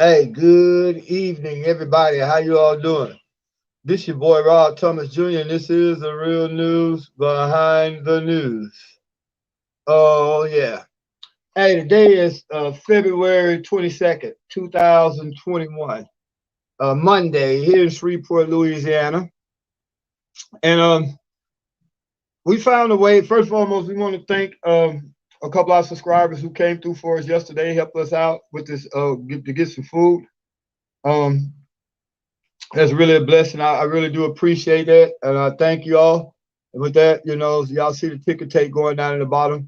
Hey, good evening, everybody. How you all doing? This your boy Rob Thomas Jr. and this is the real news behind the news. Oh yeah. Hey, today is February 22nd, 2021. Monday here in Shreveport, Louisiana. And we found a way. First and foremost, we want to thank a couple of subscribers who came through for us yesterday, helped us out with this to get some food. Um, That's really a blessing. I really do appreciate that, and I thank you all. And with that, y'all see the ticker tape going down at the bottom.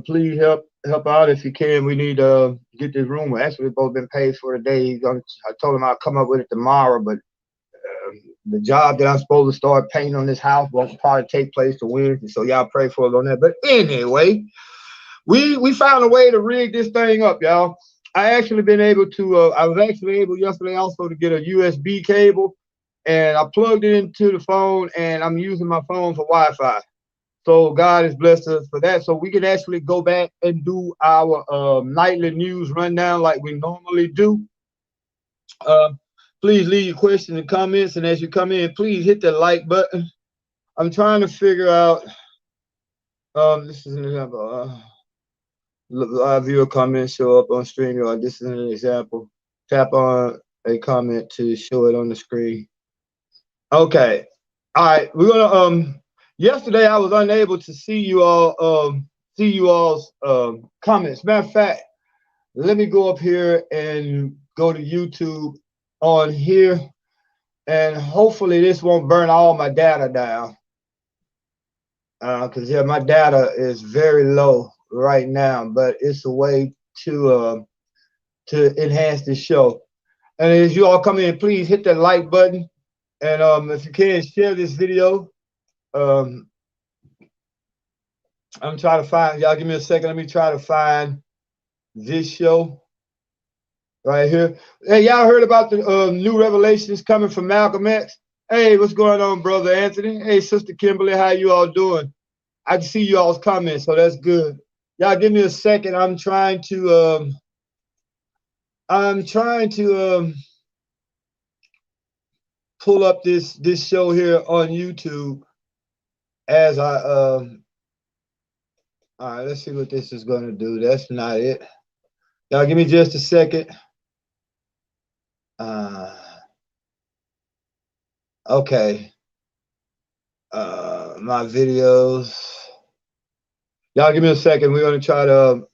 Please help out if you can. We need to get this room. Actually, we've both been paid for today. I told him I'll come up with it tomorrow, but the job that I'm supposed to start painting on this house won't probably take place till Wednesday. So y'all pray for it on that. But anyway, we found a way to rig this thing up, y'all. I actually been able to. I was actually able yesterday also to get a USB cable, and I plugged it into the phone, and I'm using my phone for Wi-Fi. So God has blessed us for that, so we can actually go back and do our nightly news rundown like we normally do. Uh, please leave your questions and comments, and as you come in, please hit the like button. I'm trying to figure out. This is an example. Live viewer comment show up on StreamYard. This is an example. Tap on a comment to show it on the screen. Okay. All right. We're gonna yesterday I was unable to see you all's comments. Matter of fact, let me go up here and go to YouTube on here, and hopefully this won't burn all my data down. Because yeah, my data is very low right now, but it's a way to enhance the show. And as you all come in, please hit that like button, and if you can, share this video. I'm trying to find y'all. Give me a second. Let me try to find this show right here. Hey, y'all heard about the new revelations coming from Malcolm X? Hey, what's going on, brother Anthony? Hey, sister Kimberly, how you all doing? I can see you all's comments, so that's good. Y'all give me a second. I'm trying to pull up this show here on YouTube as I all right, let's see what this is gonna do. That's not it. Y'all give me just a second. Okay. My videos. Y'all give me a second. We're gonna try to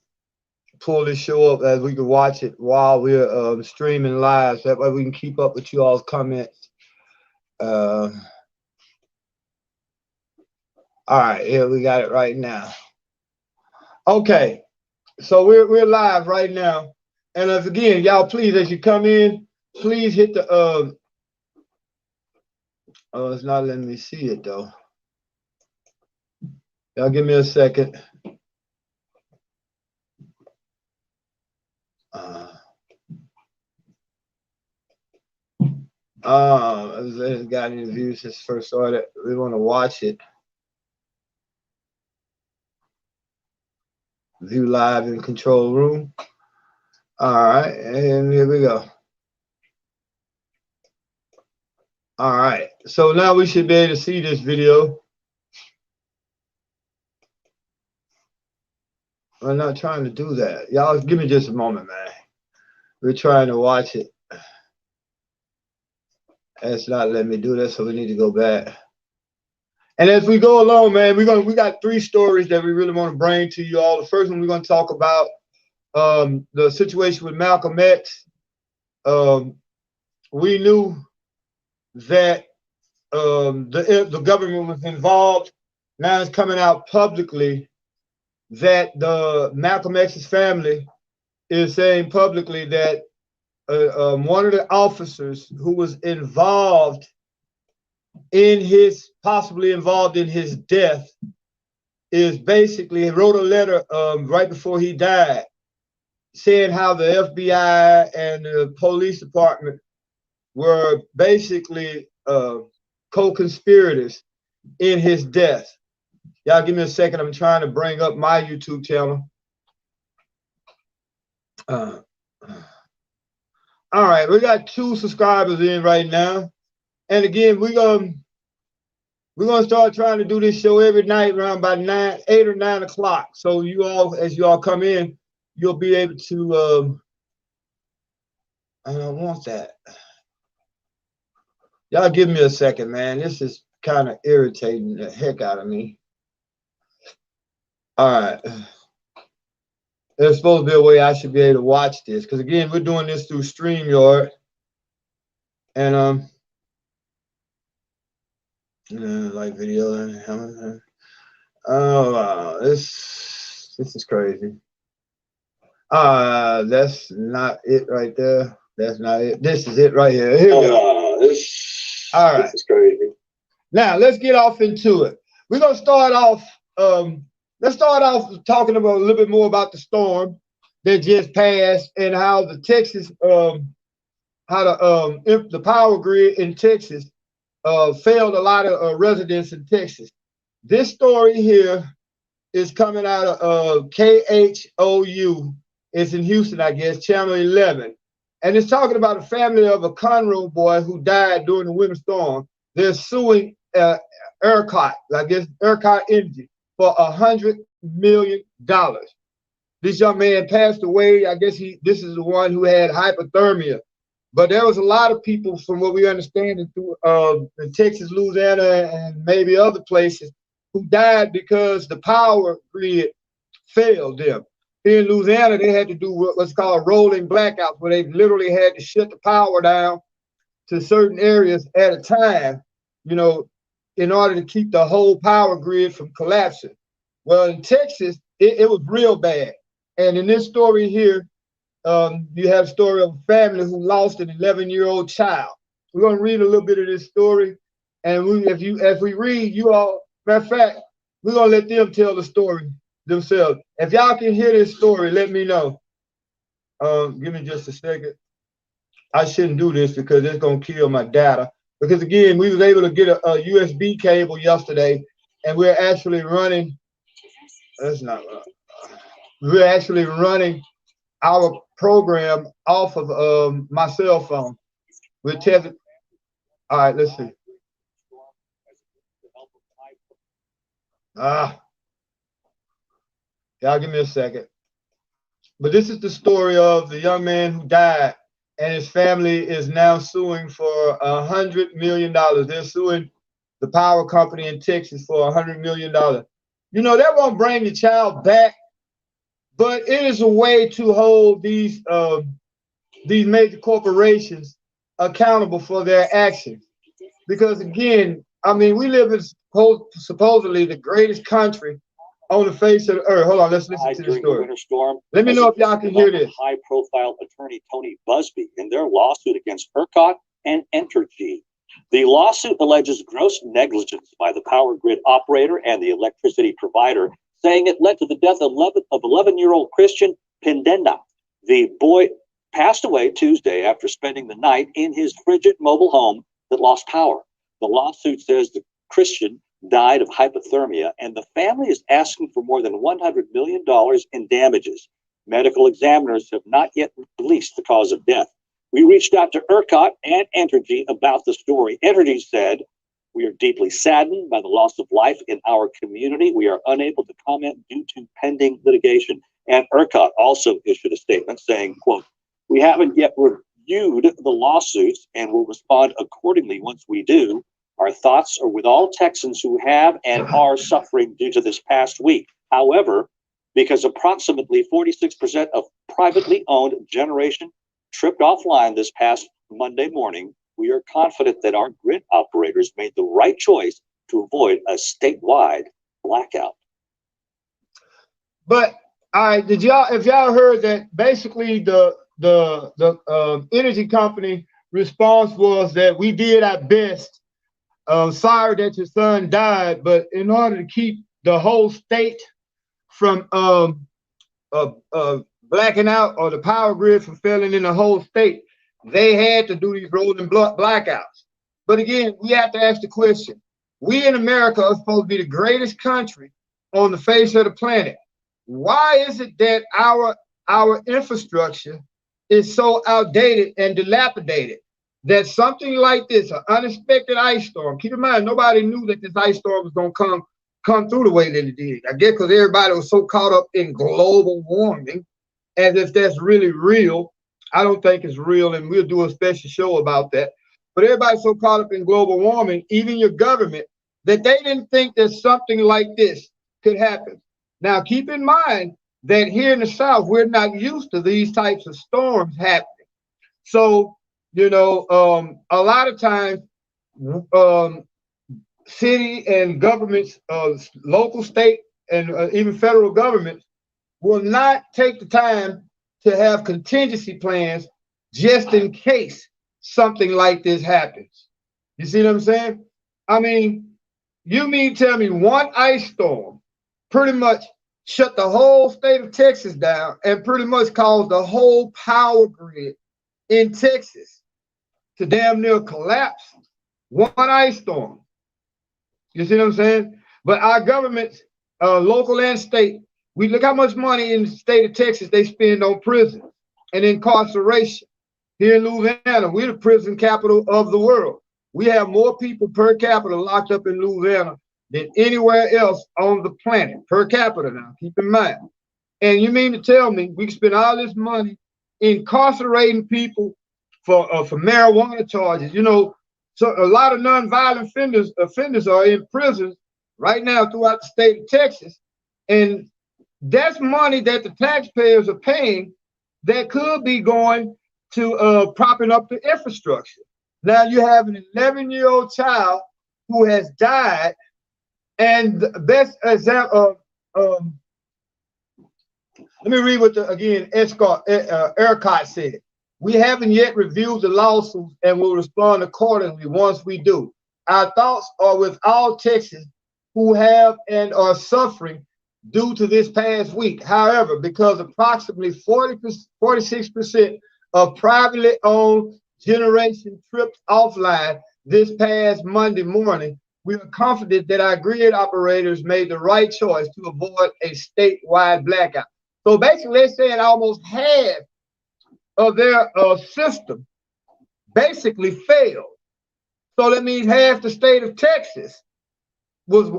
pull this show up as we can watch it while we're streaming live, so that way we can keep up with you all's comments. All right, here we got it right now. Okay, so we're live right now, and again, y'all, please, as you come in, please hit the oh, it's not letting me see it though. Y'all give me a second. It's got any views since first started. We want to watch it. View live in control room. All right, and here we go. All right, so now we should be able to see this video. I'm not trying to do that. Y'all give me just a moment, man. We're trying to watch it. It's not letting me do that, so we need to go back. And as we go along, man, we got three stories that we really want to bring to you all. The first one, we're going to talk about the situation with Malcolm X. We knew that the government was involved. Now it's coming out publicly that the Malcolm X's family is saying publicly that one of the officers who was involved in possibly involved in his death is basically wrote a letter right before he died saying how the FBI and the police department were basically co-conspirators in his death. Y'all give me a second. I'm trying to bring up my YouTube channel. All right, we got 2 subscribers in right now. And again, we're gonna start trying to do this show every night around about 8 or 9 o'clock. So you all, as you all come in, you'll be able to I don't want that. Y'all give me a second, man. This is kind of irritating the heck out of me. All right. There's supposed to be a way I should be able to watch this, because again, we're doing this through StreamYard. And like video. Oh wow, this is crazy. That's not it right there. That's not it. This is it right here. Here we go. All right. This is crazy. Now let's get off into it. We're gonna start off. Let's start off talking about a little bit more about the storm that just passed and how the Texas, the power grid in Texas failed a lot of residents in Texas. This story here is coming out of KHOU. It's in Houston, I guess, Channel 11. And it's talking about a family of a Conroe boy who died during the winter storm. They're suing ERCOT, I guess ERCOT Energy, for $100 million. This young man passed away. I guess this is the one who had hypothermia. But there was a lot of people, from what we understand, in Texas, Louisiana, and maybe other places, who died because the power grid failed them. Here in Louisiana, they had to do what's called rolling blackouts, where they literally had to shut the power down to certain areas at a time, you know, in order to keep the whole power grid from collapsing. Well, in Texas, it was real bad. And in this story here, you have a story of a family who lost an 11-year-old child. We're going to read a little bit of this story. And if we read, you all, matter of fact, we're going to let them tell the story themselves. If y'all can hear this story, let me know. Give me just a second. I shouldn't do this because it's going to kill my data. Because again, we was able to get a USB cable yesterday, and we're actually running. That's not right. We're actually running our program off of my cell phone. We're testing. All right, let's see. Y'all give me a second. But this is the story of the young man who died, and his family is now suing for $100 million. They're suing the power company in Texas for $100 million. You know, that won't bring the child back, but it is a way to hold these major corporations accountable for their actions. Because again, I mean, we live in supposedly the greatest country on the face of the earth. Hold on, let's listen to the story. Winter storm. Let me know if y'all can hear this. High-profile attorney Tony Busby in their lawsuit against ERCOT and Entergy. The lawsuit alleges gross negligence by the power grid operator and the electricity provider, saying it led to the death of 11-year-old Christian Pendenda. The boy passed away Tuesday after spending the night in his frigid mobile home that lost power. The lawsuit says the Christian died of hypothermia, and the family is asking for more than $100 million in damages. Medical examiners have not yet released the cause of death. We reached out to ERCOT and Entergy about the story. Entergy said, "We are deeply saddened by the loss of life in our community. We are unable to comment due to pending litigation." And ERCOT also issued a statement saying, quote, "We haven't yet reviewed the lawsuits and will respond accordingly once we do. Our thoughts are with all Texans who have and are suffering due to this past week. However, because approximately 46% of privately owned generation tripped offline this past Monday morning, we are confident that our grid operators made the right choice to avoid a statewide blackout." But if y'all heard that basically the energy company response was that we did our best. Sorry that your son died, but in order to keep the whole state from blacking out, or the power grid from failing in the whole state, they had to do these rolling blackouts. But again, we have to ask the question: we in America are supposed to be the greatest country on the face of the planet. Why is it that our infrastructure is so outdated and dilapidated that something like this, an unexpected ice storm, keep in mind, nobody knew that this ice storm was going to come through the way that it did. I guess because everybody was so caught up in global warming, as if that's really real. I don't think it's real, and we'll do a special show about that. But everybody's so caught up in global warming, even your government, that they didn't think that something like this could happen. Now, keep in mind that here in the South, we're not used to these types of storms happening. So, you know, a lot of times, city and governments, local, state, and even federal governments will not take the time to have contingency plans just in case something like this happens. You see what I'm saying? I mean, you mean tell me one ice storm pretty much shut the whole state of Texas down and pretty much caused the whole power grid in Texas to damn near collapse? One ice storm. You see what I'm saying? But our governments, local and state, we look how much money in the state of Texas they spend on prison and incarceration. Here in Louisiana, we're the prison capital of the world. We have more people per capita locked up in Louisiana than anywhere else on the planet, per capita now, keep in mind. And you mean to tell me we spend all this money incarcerating people for marijuana charges? You know, so a lot of nonviolent offenders are in prisons right now throughout the state of Texas. And that's money that the taxpayers are paying that could be going to propping up the infrastructure. Now you have an 11-year-old child who has died, and the best example let me read what ERCOT said. We haven't yet reviewed the lawsuits and will respond accordingly once we do. Our thoughts are with all Texans who have and are suffering due to this past week. However, because approximately 46% of privately owned generation tripped offline this past Monday morning, we are confident that our grid operators made the right choice to avoid a statewide blackout. So basically, they're saying almost half of their system basically failed. So that means half the state of Texas was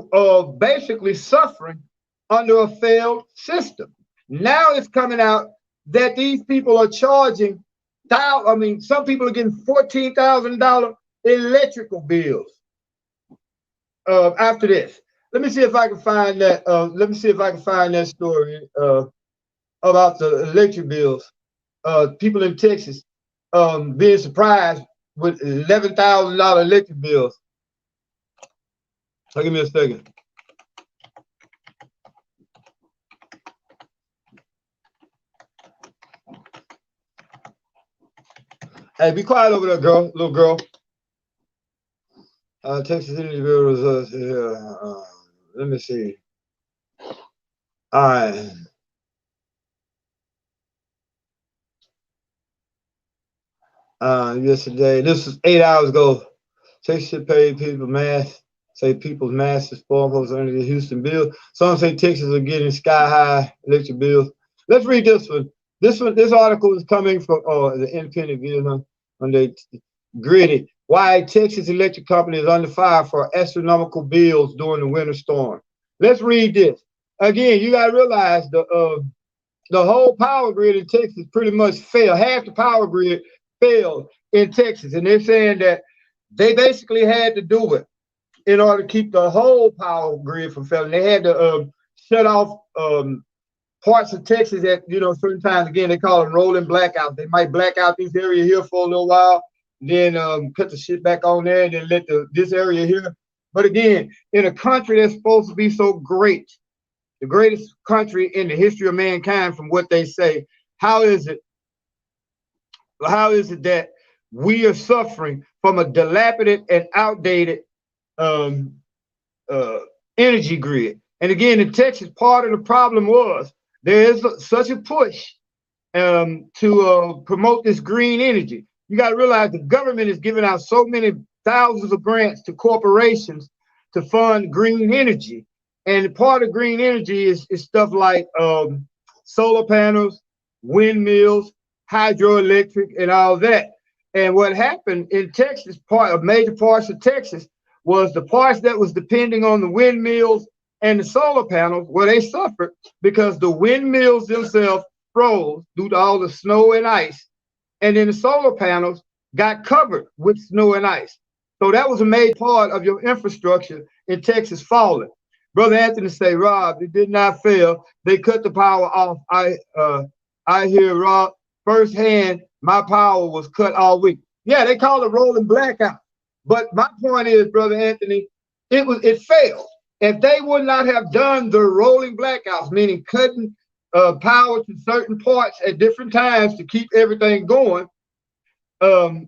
basically suffering under a failed system. Now it's coming out that these people are charging, some people are getting $14,000 electrical bills after this. Let me see if I can find that. Let me see if I can find that story about the electric bills. People in Texas being surprised with $11,000 electric bills. So give me a second. Hey, be quiet over there, girl, little girl. Texas Energy Bill results here. Let me see. All right. Yesterday, this was 8 hours ago. Texas should pay people's massive storm hosts under the Houston bill. Some say Texas are getting sky high electric bills. Let's read this one. This article is coming from the Independent View on the Gritty. Why Texas Electric Company is under fire for astronomical bills during the winter storm. Let's read this. Again, you gotta realize the whole power grid in Texas pretty much failed. Half the power grid failed in Texas, and they're saying that they basically had to do it in order to keep the whole power grid from failing. They had to shut off parts of Texas at certain times. Again, they call them rolling blackouts. They might black out this area here for a little while, then cut the shit back on there, and then let this area here. But again, in a country that's supposed to be so great, the greatest country in the history of mankind, from what they say, how is it that we are suffering from a dilapidated and outdated energy grid? And again, in Texas, part of the problem was there is such a push to promote this green energy. You got to realize the government is giving out so many thousands of grants to corporations to fund green energy. And part of green energy is stuff like solar panels, windmills, hydroelectric and all that. And what happened in Texas, part of major parts of Texas, was the parts that was depending on the windmills and the solar panels, where they suffered because the windmills themselves froze due to all the snow and ice, and then the solar panels got covered with snow and ice. So that was a major part of your infrastructure in Texas falling. Brother Anthony say, Rob, it did not fail. They cut the power off. I hear Rob firsthand. My power was cut all week. Yeah, they call it rolling blackout. But my point is, Brother Anthony, it failed. If they would not have done the rolling blackouts, meaning cutting power to certain parts at different times to keep everything going, the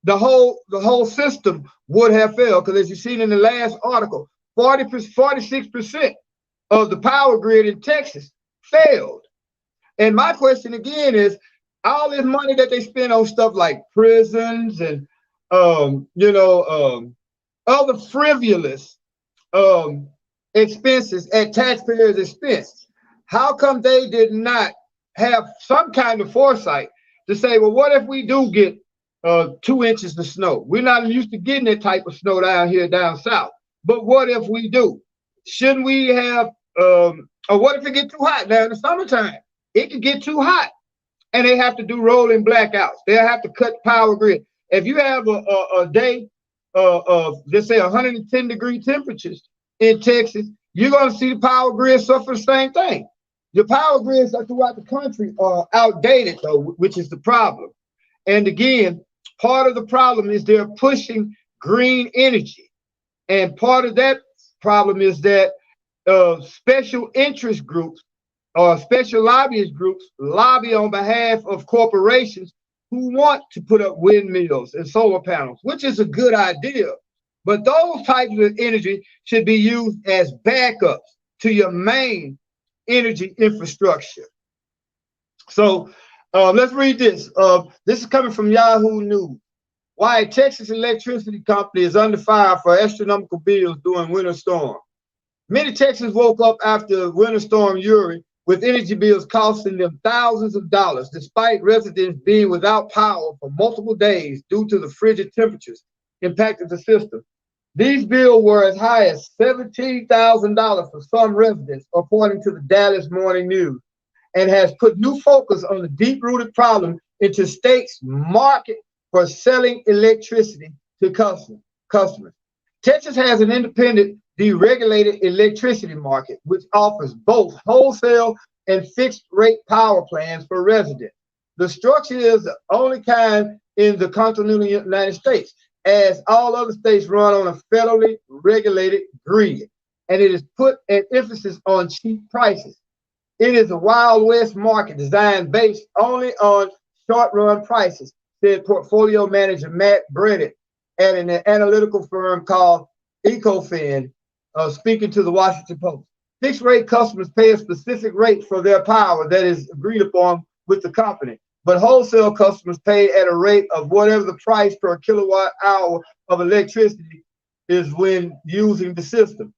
whole system would have failed. Because as you seen in the last article, 46% of the power grid in Texas failed. And my question again is, all this money that they spend on stuff like prisons and other frivolous expenses at taxpayers' expense, how come they did not have some kind of foresight to say, well, what if we do get 2 inches of snow? We're not used to getting that type of snow down here down south, but what if we do? Shouldn't we have, or what if it get too hot now in the summertime? It could get too hot, and they have to do rolling blackouts. They'll have to cut power grid. If you have a day of, let's say, 110-degree temperatures in Texas, you're going to see the power grid suffer the same thing. The power grids throughout the country are outdated, though, which is the problem. And again, part of the problem is they're pushing green energy. And part of that problem is that special interest groups or special lobbyist groups lobby on behalf of corporations who want to put up windmills and solar panels, which is a good idea. But those types of energy should be used as backups to your main energy infrastructure. So let's read this. This is coming from Yahoo News. Why Texas Electricity Company is under fire for astronomical bills during winter storm. Many Texans woke up after Winter Storm Uri with energy bills costing them thousands of dollars, despite residents being without power for multiple days due to the frigid temperatures impacting the system. These bills were as high as $17,000 for some residents, according to the Dallas Morning News, and has put new focus on the deep-rooted problem into states' market for selling electricity to customers. Texas has an independent, deregulated electricity market, which offers both wholesale and fixed-rate power plans for residents. The structure is the only kind in the continental United States, as all other states run on a federally regulated grid, and it is put an emphasis on cheap prices. It is a Wild West market designed based only on short-run prices, said portfolio manager Matt Bredett at an analytical firm called Ecofin, speaking to the Washington Post. Fixed-rate customers pay a specific rate for their power that is agreed upon with the company, but wholesale customers pay at a rate of whatever the price per kilowatt hour of electricity is when using the system.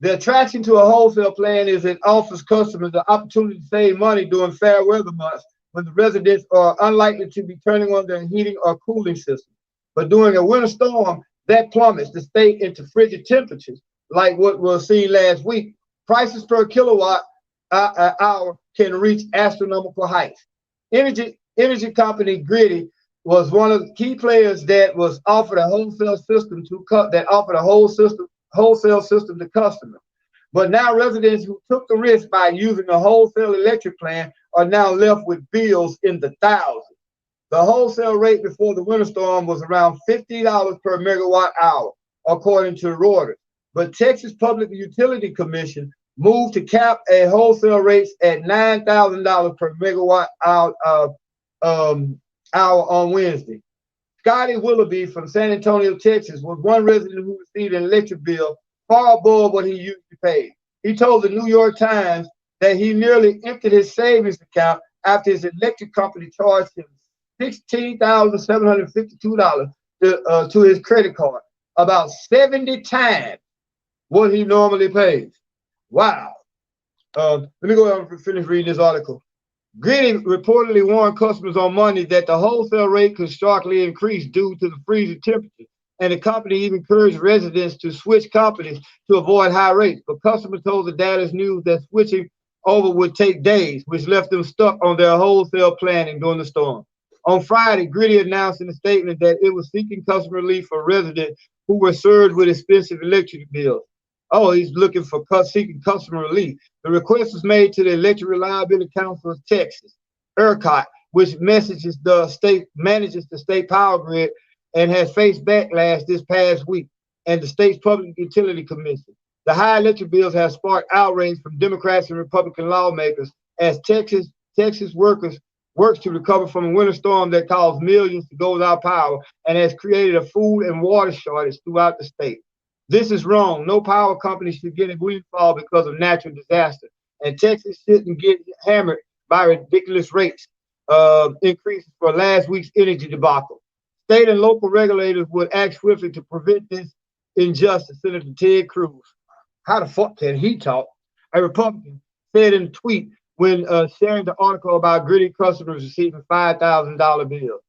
The attraction to a wholesale plan is it offers customers the opportunity to save money during fair weather months when the residents are unlikely to be turning on their heating or cooling system. But during a winter storm, that plummets the state into frigid temperatures, like what was seen last week. Prices per kilowatt hour can reach astronomical heights. Energy company Griddy was one of the key players that was offered a wholesale system wholesale system to customers. But now residents who took the risk by using a wholesale electric plan are now left with bills in the thousands. The wholesale rate before the winter storm was around $50 per megawatt hour, according to Reuters. But Texas Public Utility Commission moved to cap a wholesale rates at $9,000 per megawatt hour on Wednesday. Scotty Willoughby from San Antonio, Texas, was one resident who received an electric bill far above what he usually paid. He told the New York Times that he nearly emptied his savings account after his electric company charged him $16,752 to his credit card, about 70 times what he normally pays. Wow. Let me go ahead and finish reading this article. Gritty reportedly warned customers on Monday that the wholesale rate could starkly increase due to the freezing temperatures, and the company even encouraged residents to switch companies to avoid high rates. But customers told the Dallas News that switching over would take days, which left them stuck on their wholesale planning during the storm. On Friday, Gritty announced in a statement that it was seeking customer relief for residents who were surged with expensive electric bills. Oh, he's looking for seeking customer relief. The request was made to the Electric Reliability Council of Texas, ERCOT, which manages the state power grid and has faced backlash this past week, and the state's Public Utility Commission. The high electric bills have sparked outrage from Democrats and Republican lawmakers as Texas workers works to recover from a winter storm that caused millions to go without power and has created a food and water shortage throughout the state. This is wrong. No power company should get a windfall because of natural disaster, and Texas shouldn't get hammered by ridiculous rates increases for last week's energy debacle. State and local regulators would act swiftly to prevent this injustice. Senator Ted Cruz, how the fuck can he talk? A Republican said in a tweet when sharing the article about Gritty customers receiving $5,000 bills.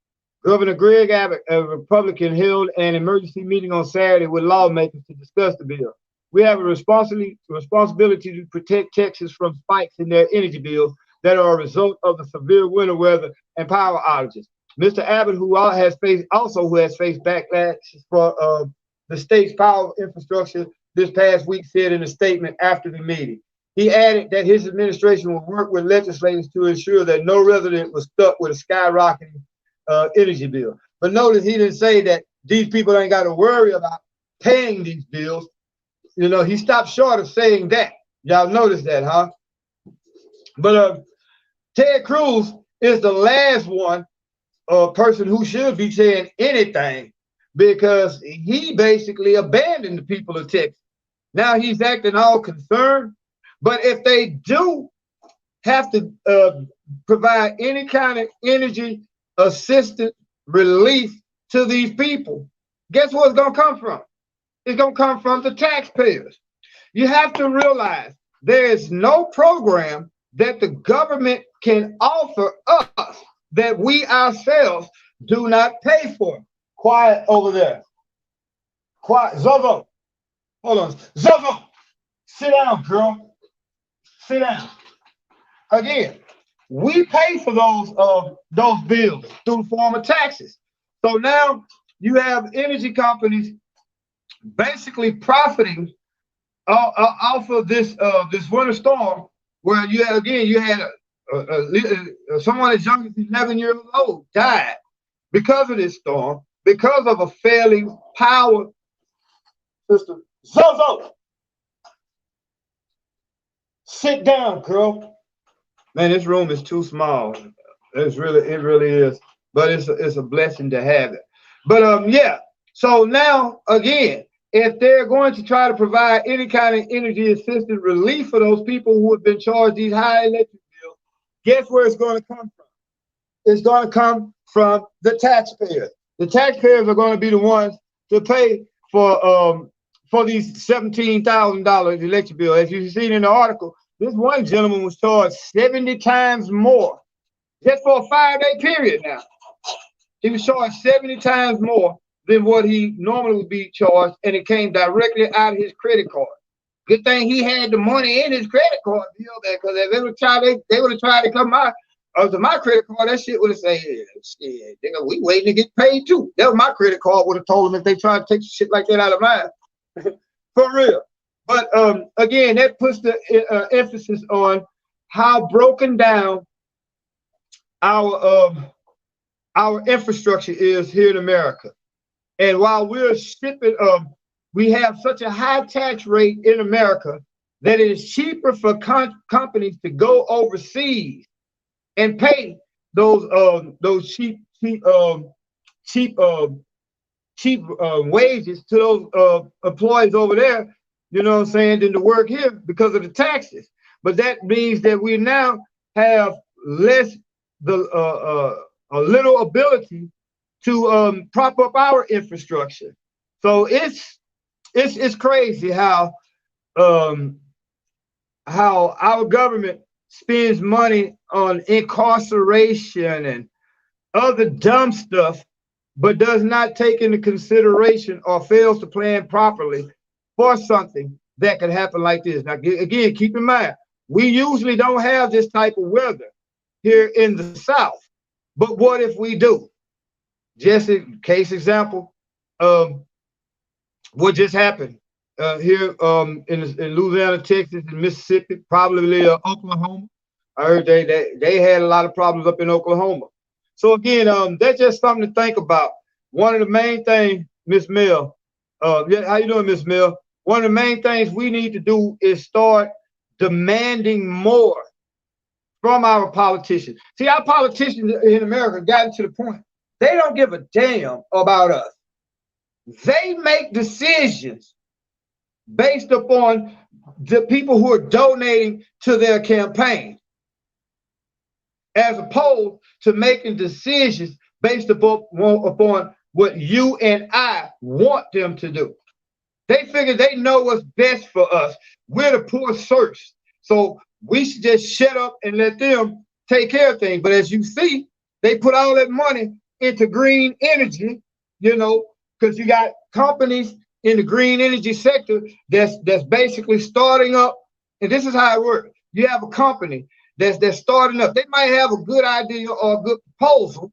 Governor Greg Abbott, a Republican, held an emergency meeting on Saturday with lawmakers to discuss the bill. We have a responsibility to protect Texas from spikes in their energy bills that are a result of the severe winter weather and power outages. Mr. Abbott, who has faced backlash for the state's power infrastructure this past week, said in a statement after the meeting. He added that his administration will work with legislators to ensure that no resident was stuck with a skyrocketing energy bill. But notice he didn't say that these people ain't got to worry about paying these bills. You know, he stopped short of saying that. Y'all notice that, huh? But Ted Cruz is the last one person who should be saying anything, because he basically abandoned the people of Texas. Now he's acting all concerned. But if they do have to provide any kind of energy assistance relief to these people, guess where it's going to come from? It's going to come from the taxpayers. You have to realize there is no program that the government can offer us that we ourselves do not pay for. Quiet over there. Quiet. Zozo. Hold on. Zozo. Sit down, girl. Sit down. Again, we pay for those bills through the form of taxes. So now you have energy companies basically profiting off of this winter storm, where you had someone as young as 11 years old died because of this storm, because of a failing power system. Zozo, sit down, girl. Man, this room is too small. It really is. But it's a blessing to have it. But yeah. So now again, if they're going to try to provide any kind of energy assistance relief for those people who have been charged these high electric bills, guess where it's going to come from? It's going to come from the taxpayers. The taxpayers are going to be the ones to pay for these $17,000 electric bill. As you've seen in the article, this one gentleman was charged 70 times more just for a 5-day period now. He was charged 70 times more than what he normally would be charged, and it came directly out of his credit card. Good thing he had the money in his credit card bill, because if they would have tried to come out to my credit card, that shit would have said, shit, nigga, we waiting to get paid too. That was my credit card would have told them if they tried to take shit like that out of mine. For real. But again, that puts the emphasis on how broken down our infrastructure is here in America. And while we're shipping, we have such a high tax rate in America that it is cheaper for companies to go overseas and pay those cheap wages to those employees over there, you know what I'm saying, than to work here because of the taxes. But that means that we now have a little ability to prop up our infrastructure. So it's crazy how our government spends money on incarceration and other dumb stuff, but does not take into consideration or fails to plan properly for something that could happen like this. Now, again, keep in mind, we usually don't have this type of weather here in the South. But what if we do? Just a case example, what just happened here in Louisiana, Texas, and Mississippi, probably Oklahoma. I heard they had a lot of problems up in Oklahoma. So again, that's just something to think about. One of the main things, Miss Mill, yeah, how you doing, Miss Mill? One of the main things we need to do is start demanding more from our politicians. See, our politicians in America gotten to the point they don't give a damn about us. They make decisions based upon the people who are donating to their campaign, as opposed to making decisions based upon what you and I want them to do. They figure they know what's best for us. We're the poor serfs. So we should just shut up and let them take care of things. But as you see, they put all that money into green energy, you know, because you got companies in the green energy sector that's basically starting up. And this is how it works. You have a company that's starting up. They might have a good idea or a good proposal.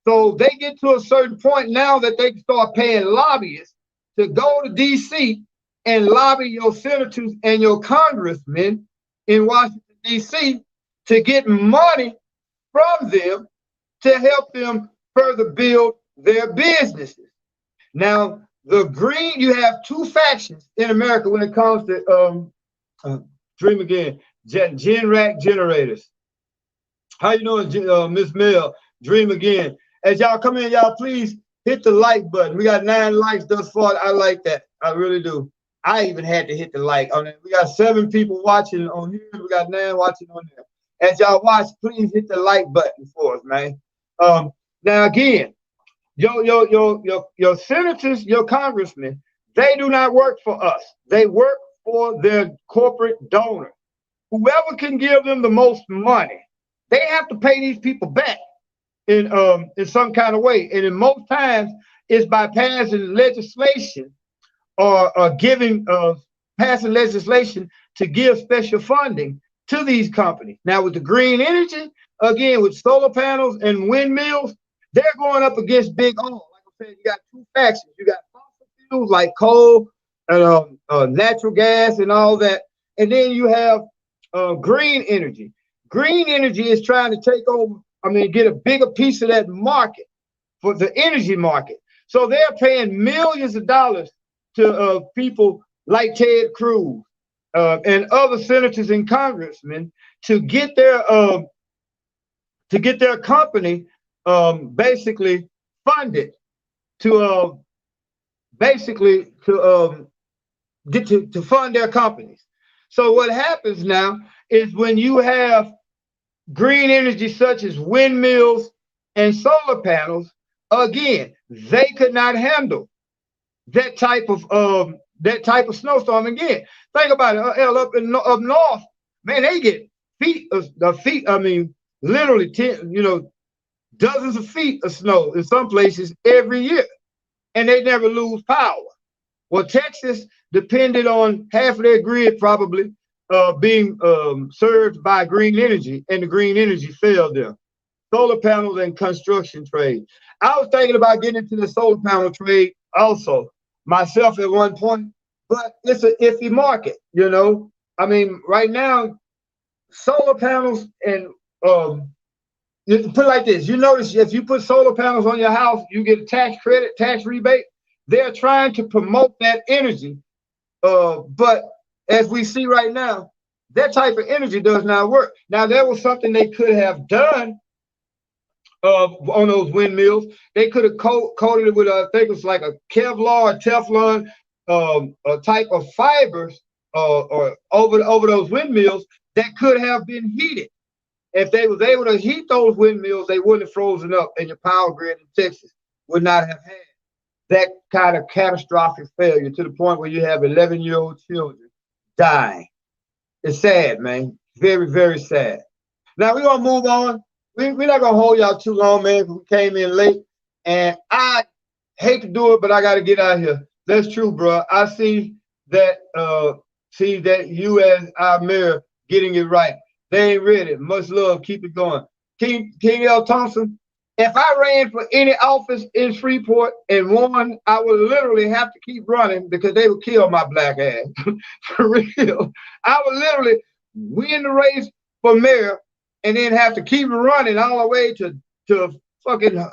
So they get to a certain point now that they can start paying lobbyists to go to DC and lobby your senators and your congressmen in Washington, DC to get money from them to help them further build their businesses. Now, you have two factions in America when it comes to Dream Again, Generac generators. How you doing, Miss Mill? Dream Again. As y'all come in, y'all please hit the like button. We got 9 likes thus far. I like that. I really do. I even had to hit the like on it. We got 7 people watching on here. We got 9 watching on there. As y'all watch, please hit the like button for us, man. Now again, your senators, your congressmen, they do not work for us. They work for their corporate donor. Whoever can give them the most money, they have to pay these people back in some kind of way. And in most times, it's by passing legislation or passing legislation to give special funding to these companies. Now with the green energy, again, with solar panels and windmills, they're going up against big oil. Like I said, you got two factions. You got fossil fuels like coal and natural gas and all that. And then you have green energy. Green energy is trying to take over, get a bigger piece of that market, for the energy market. So they're paying millions of dollars to people like Ted Cruz and other senators and congressmen to get their company basically funded to fund their companies. So what happens now is when you have green energy such as windmills and solar panels, again, they could not handle that type of snowstorm. Again, think about it. Up north, man, they get literally dozens of feet of snow in some places every year, and they never lose power. Well, Texas depended on half of their grid probably being served by green energy, and the green energy failed them. Solar panels and construction trade. I was thinking about getting into the solar panel trade also myself at one point, but it's an iffy market, right now, solar panels and you put it like this. You notice if you put solar panels on your house, you get a tax credit, tax rebate. They're trying to promote that energy. But as we see right now, that type of energy does not work. Now, there was something they could have done on those windmills. They could have coated it with, I think it was like a Kevlar or Teflon type of fibers or over those windmills that could have been heated. If they was able to heat those windmills, they wouldn't have frozen up, and your power grid in Texas would not have had that kind of catastrophic failure to the point where you have 11-year-old children dying. It's sad, man. Very, very sad. Now we're gonna move on. We're not gonna hold y'all too long, man, because we came in late. And I hate to do it, but I gotta get out of here. That's true, bro. I see that you as our mayor getting it right. They ain't ready. Much love. Keep it going. King L. Thompson, if I ran for any office in Shreveport and won, I would literally have to keep running because they would kill my black ass. For real. I would literally win the race for mayor and then have to keep running all the way to fucking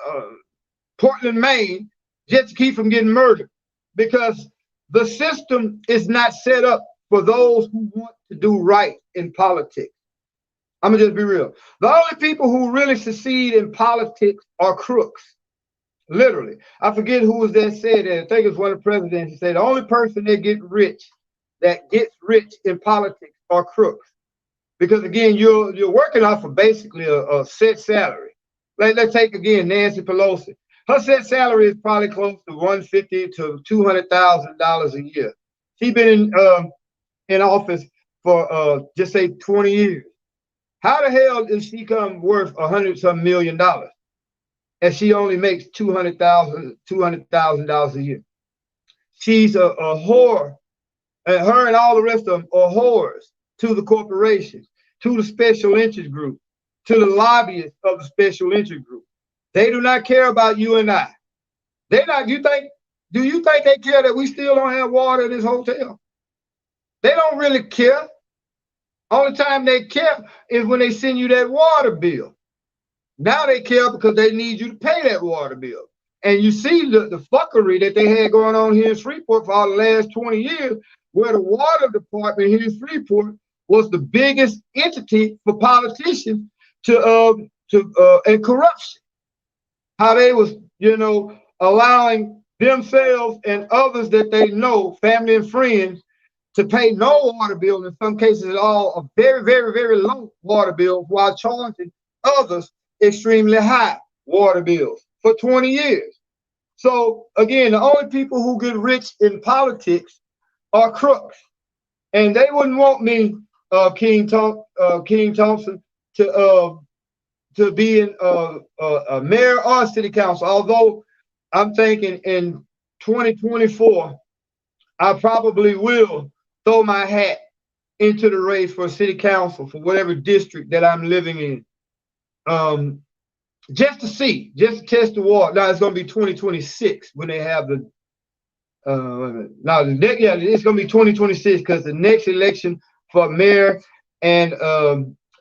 Portland, Maine, just to keep from getting murdered. Because the system is not set up for those who want to do right in politics. I'm gonna just be real. The only people who really succeed in politics are crooks. Literally. I forget who was that said that. I think it was one of the presidents. He said the only person that gets rich in politics are crooks. Because again, you're working off of basically a set salary. Let's take again Nancy Pelosi. Her set salary is probably close to $150,000 to $200,000 a year. She's been in office for just say 20 years. How the hell does she come worth $100-some million and she only makes $200,000 a year? She's a whore, and her and all the rest of them are whores to the corporations, to the special interest group, to the lobbyists of the special interest group. They do not care about you and I. They not. Do you think they care that we still don't have water in this hotel? They don't really care. Only time they care is when they send you that water bill. Now they care because they need you to pay that water bill. And you see the fuckery that they had going on here in Shreveport for all the last 20 years, where the water department here in Shreveport was the biggest entity for politicians and corruption. How they was, allowing themselves and others that they know, family and friends, to pay no water bill, in some cases at all, a very, very, very low water bill, while charging others extremely high water bills for 20 years. So again, the only people who get rich in politics are crooks. And they wouldn't want me, King Thompson, to be in a mayor or city council. Although I'm thinking in 2024, I probably will throw my hat into the race for city council for whatever district that I'm living in. Just to test the water. Now it's going to be 2026 when they have the. It's going to be 2026 because the next election for mayor and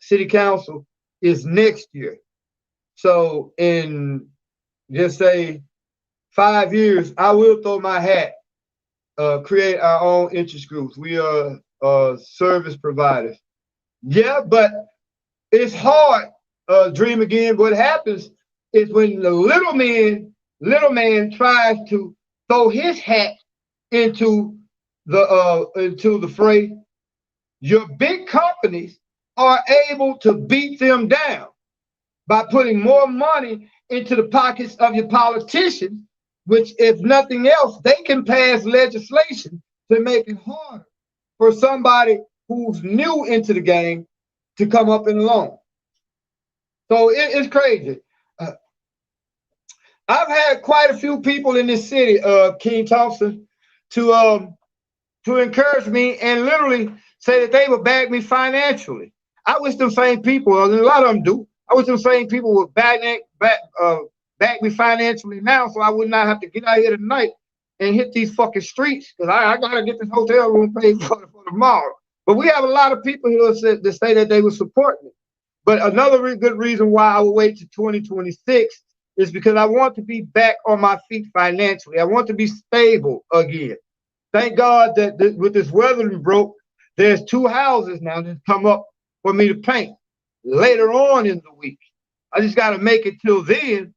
city council is next year. So in just say 5 years, I will throw my hat, create our own interest groups. We are service providers. Yeah, but it's hard. Dream again. What happens is when the little man tries to throw his hat into the fray, your big companies are able to beat them down by putting more money into the pockets of your politicians, which, if nothing else, they can pass legislation to make it harder for somebody who's new into the game to come up and along. So it's crazy. I've had quite a few people in this city, King Thompson, to encourage me and literally say that they would back me financially. I wish them same people, and a lot of them do. I wish them same people would back me financially now, so I would not have to get out here tonight and hit these fucking streets, because I gotta get this hotel room paid for tomorrow. But we have a lot of people here that say that they would support me. But another good reason why I will wait to 2026 is because I want to be back on my feet financially. I want to be stable again. Thank God that with this weathering broke, there's 2 houses now that come up for me to paint later on in the week. I just got to make it till then.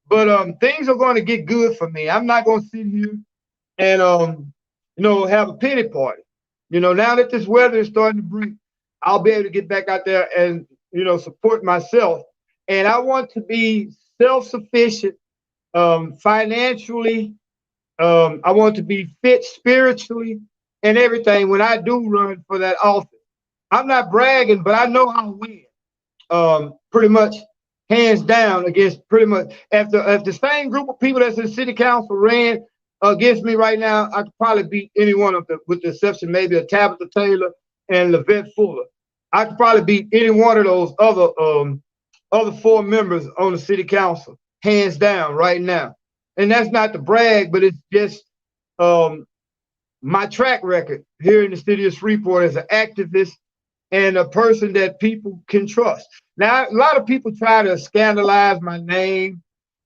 But things are going to get good for me. I'm not going to sit here and have a pity party. Now that this weather is starting to break, I'll be able to get back out there and support myself. And I want to be self-sufficient financially. I want to be fit spiritually and everything when I do run for that office. I'm not bragging, but I know I'll win. Pretty much hands down against pretty much if the same group of people that's in city council ran against me right now, I could probably beat any one of them, with the exception maybe of Tabitha Taylor and Levette Fuller. I could probably beat any one of those other four members on the city council, hands down right now. And that's not to brag, but it's just my track record here in the city of Shreveport as an activist and a person that people can trust. Now, a lot of people try to scandalize my name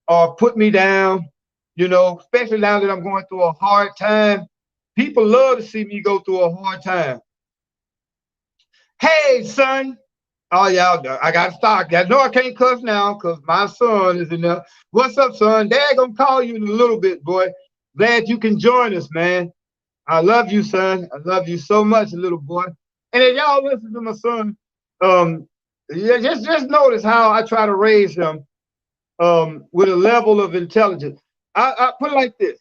or put me down, you know, especially now that I'm going through a hard time. People love to see me go through a hard time. Hey, son. Oh, yeah, I got to start. I know I can't cuss now because my son is in there. What's up, son? Dad gonna call you in a little bit, boy. Glad you can join us, man. I love you, son. I love you so much, little boy. And if y'all listen to my son, yeah, just notice how I try to raise him with a level of intelligence. I put it like this: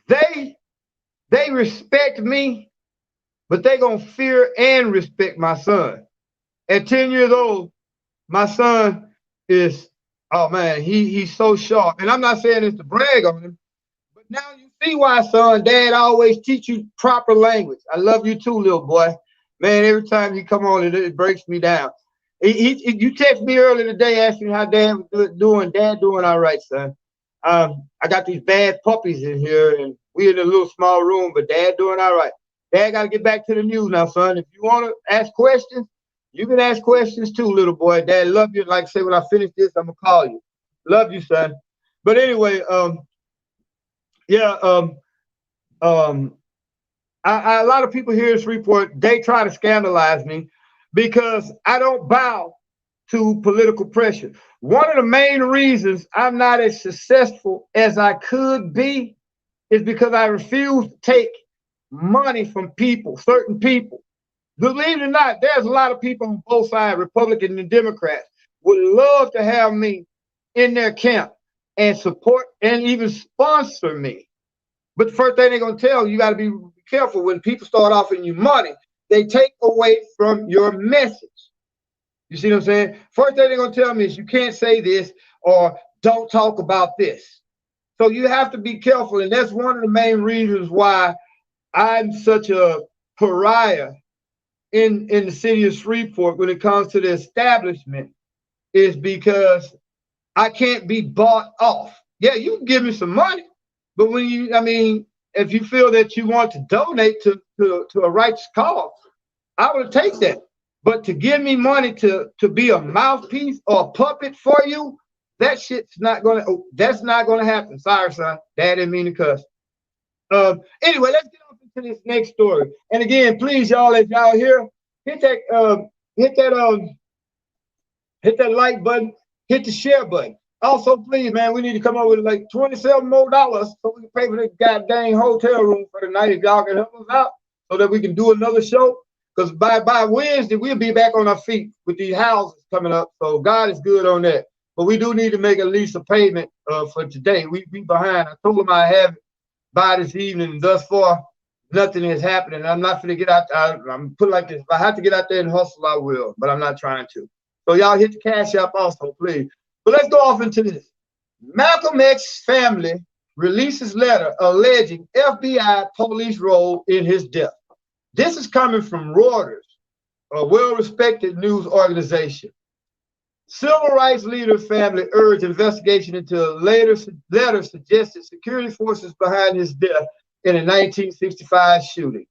they respect me, but they gonna fear and respect my son. At 10 years old, my son is, oh man, he's so sharp. And I'm not saying this to brag on him, but now you see why, son. Dad always teach you proper language. I love you too, little boy. Man, every time you come on, it breaks me down. You text me earlier today asking how Dad was doing. Dad doing all right, son. I got these bad puppies in here, and we in a little small room, but Dad doing all right. Dad got to get back to the news now, son. If you want to ask questions, you can ask questions too, little boy. Dad love you. Like I say, when I finish this, I'm gonna call you. Love you, son. But anyway, yeah, a lot of people here in Shreveport, they try to scandalize me because I don't bow to political pressure. One of the main reasons I'm not as successful as I could be is because I refuse to take money from people, certain people. Believe it or not, there's a lot of people on both sides, Republican and Democrats, would love to have me in their camp and support and even sponsor me. But the first thing they're going to tell you, you got to be careful when people start offering you money, they take away from your message. You see what I'm saying? First thing they're going to tell me is you can't say this or don't talk about this. So you have to be careful. And that's one of the main reasons why I'm such a pariah in the city of Shreveport when it comes to the establishment, is because I can't be bought off. Yeah, you can give me some money, but when you, I mean, if you feel that you want to donate to a righteous cause, I would take that. But to give me money to be a mouthpiece or a puppet for you, that's not gonna happen. Sorry, son. Dad didn't mean to cuss. Anyway, let's get on to this next story. And again, please, y'all, as y'all here, hit that like button, hit the share button. Also, please, man, we need to come up with like $27 more so we can pay for this goddamn hotel room for the night if y'all can help us out so that we can do another show. Because by Wednesday, we'll be back on our feet with these houses coming up. So God is good on that. But we do need to make at least a payment for today. We be behind. I told them I have it by this evening, and thus far, nothing is happening. I'm not going to get out. I'm put like this. If I have to get out there and hustle, I will, but I'm not trying to. So y'all hit the Cash App also, please. But let's go off into this. Malcolm X's family releases letter alleging FBI police role in his death. This is coming from Reuters, a well-respected news organization. Civil rights leader family urged investigation into a letter suggested security forces behind his death in a 1965 shooting.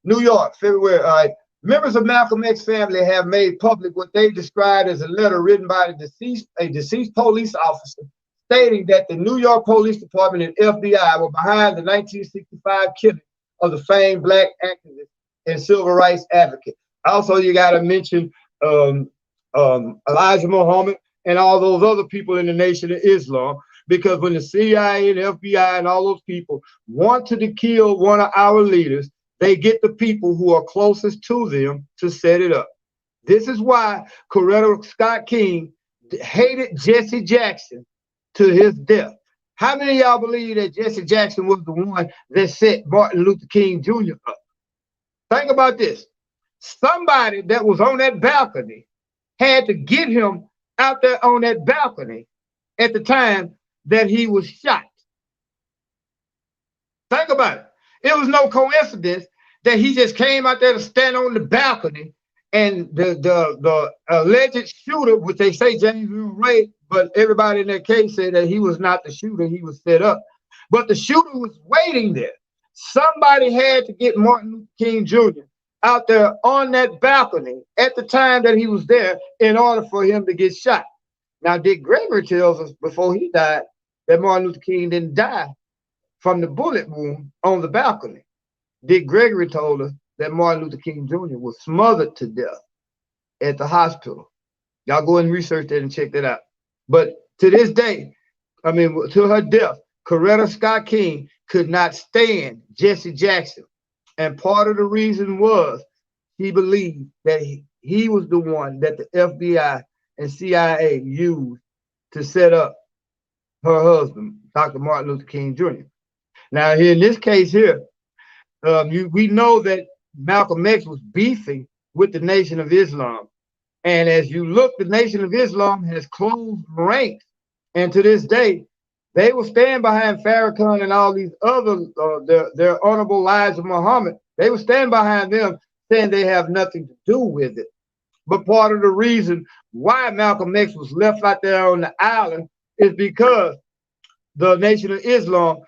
New York, February. All right. Members of Malcolm X family have made public what they described as a letter written by a deceased police officer stating that the New York Police Department and FBI were behind the 1965 killing of the famed Black activist and civil rights advocate. Also, you got to mention Elijah Muhammad and all those other people in the Nation of Islam, because when the CIA and FBI and all those people wanted to kill one of our leaders, they get the people who are closest to them to set it up. This is why Coretta Scott King hated Jesse Jackson to his death. How many of y'all believe that Jesse Jackson was the one that set Martin Luther King Jr. up? Think about this. Somebody that was on that balcony had to get him out there on that balcony at the time that he was shot. Think about it. It was no coincidence that he just came out there to stand on the balcony, and the alleged shooter, which they say James Earl Ray, but everybody in that case said that he was not the shooter, he was set up. But the shooter was waiting there. Somebody had to get Martin Luther King Jr. out there on that balcony at the time that he was there in order for him to get shot. Now, Dick Gregory tells us before he died that Martin Luther King didn't die from the bullet wound on the balcony. Dick Gregory told us that Martin Luther King Jr. was smothered to death at the hospital. Y'all go and research that and check that out. But to this day, I mean, to her death, Coretta Scott King could not stand Jesse Jackson. And part of the reason was he believed that he was the one that the FBI and CIA used to set up her husband, Dr. Martin Luther King Jr. Now, here in this case here, we know that Malcolm X was beefing with the Nation of Islam. And as you look, the Nation of Islam has closed ranks. And to this day, they will stand behind Farrakhan and all these other, their honorable lives of Muhammad. They will stand behind them saying they have nothing to do with it. But part of the reason why Malcolm X was left out there on the island is because the Nation of Islam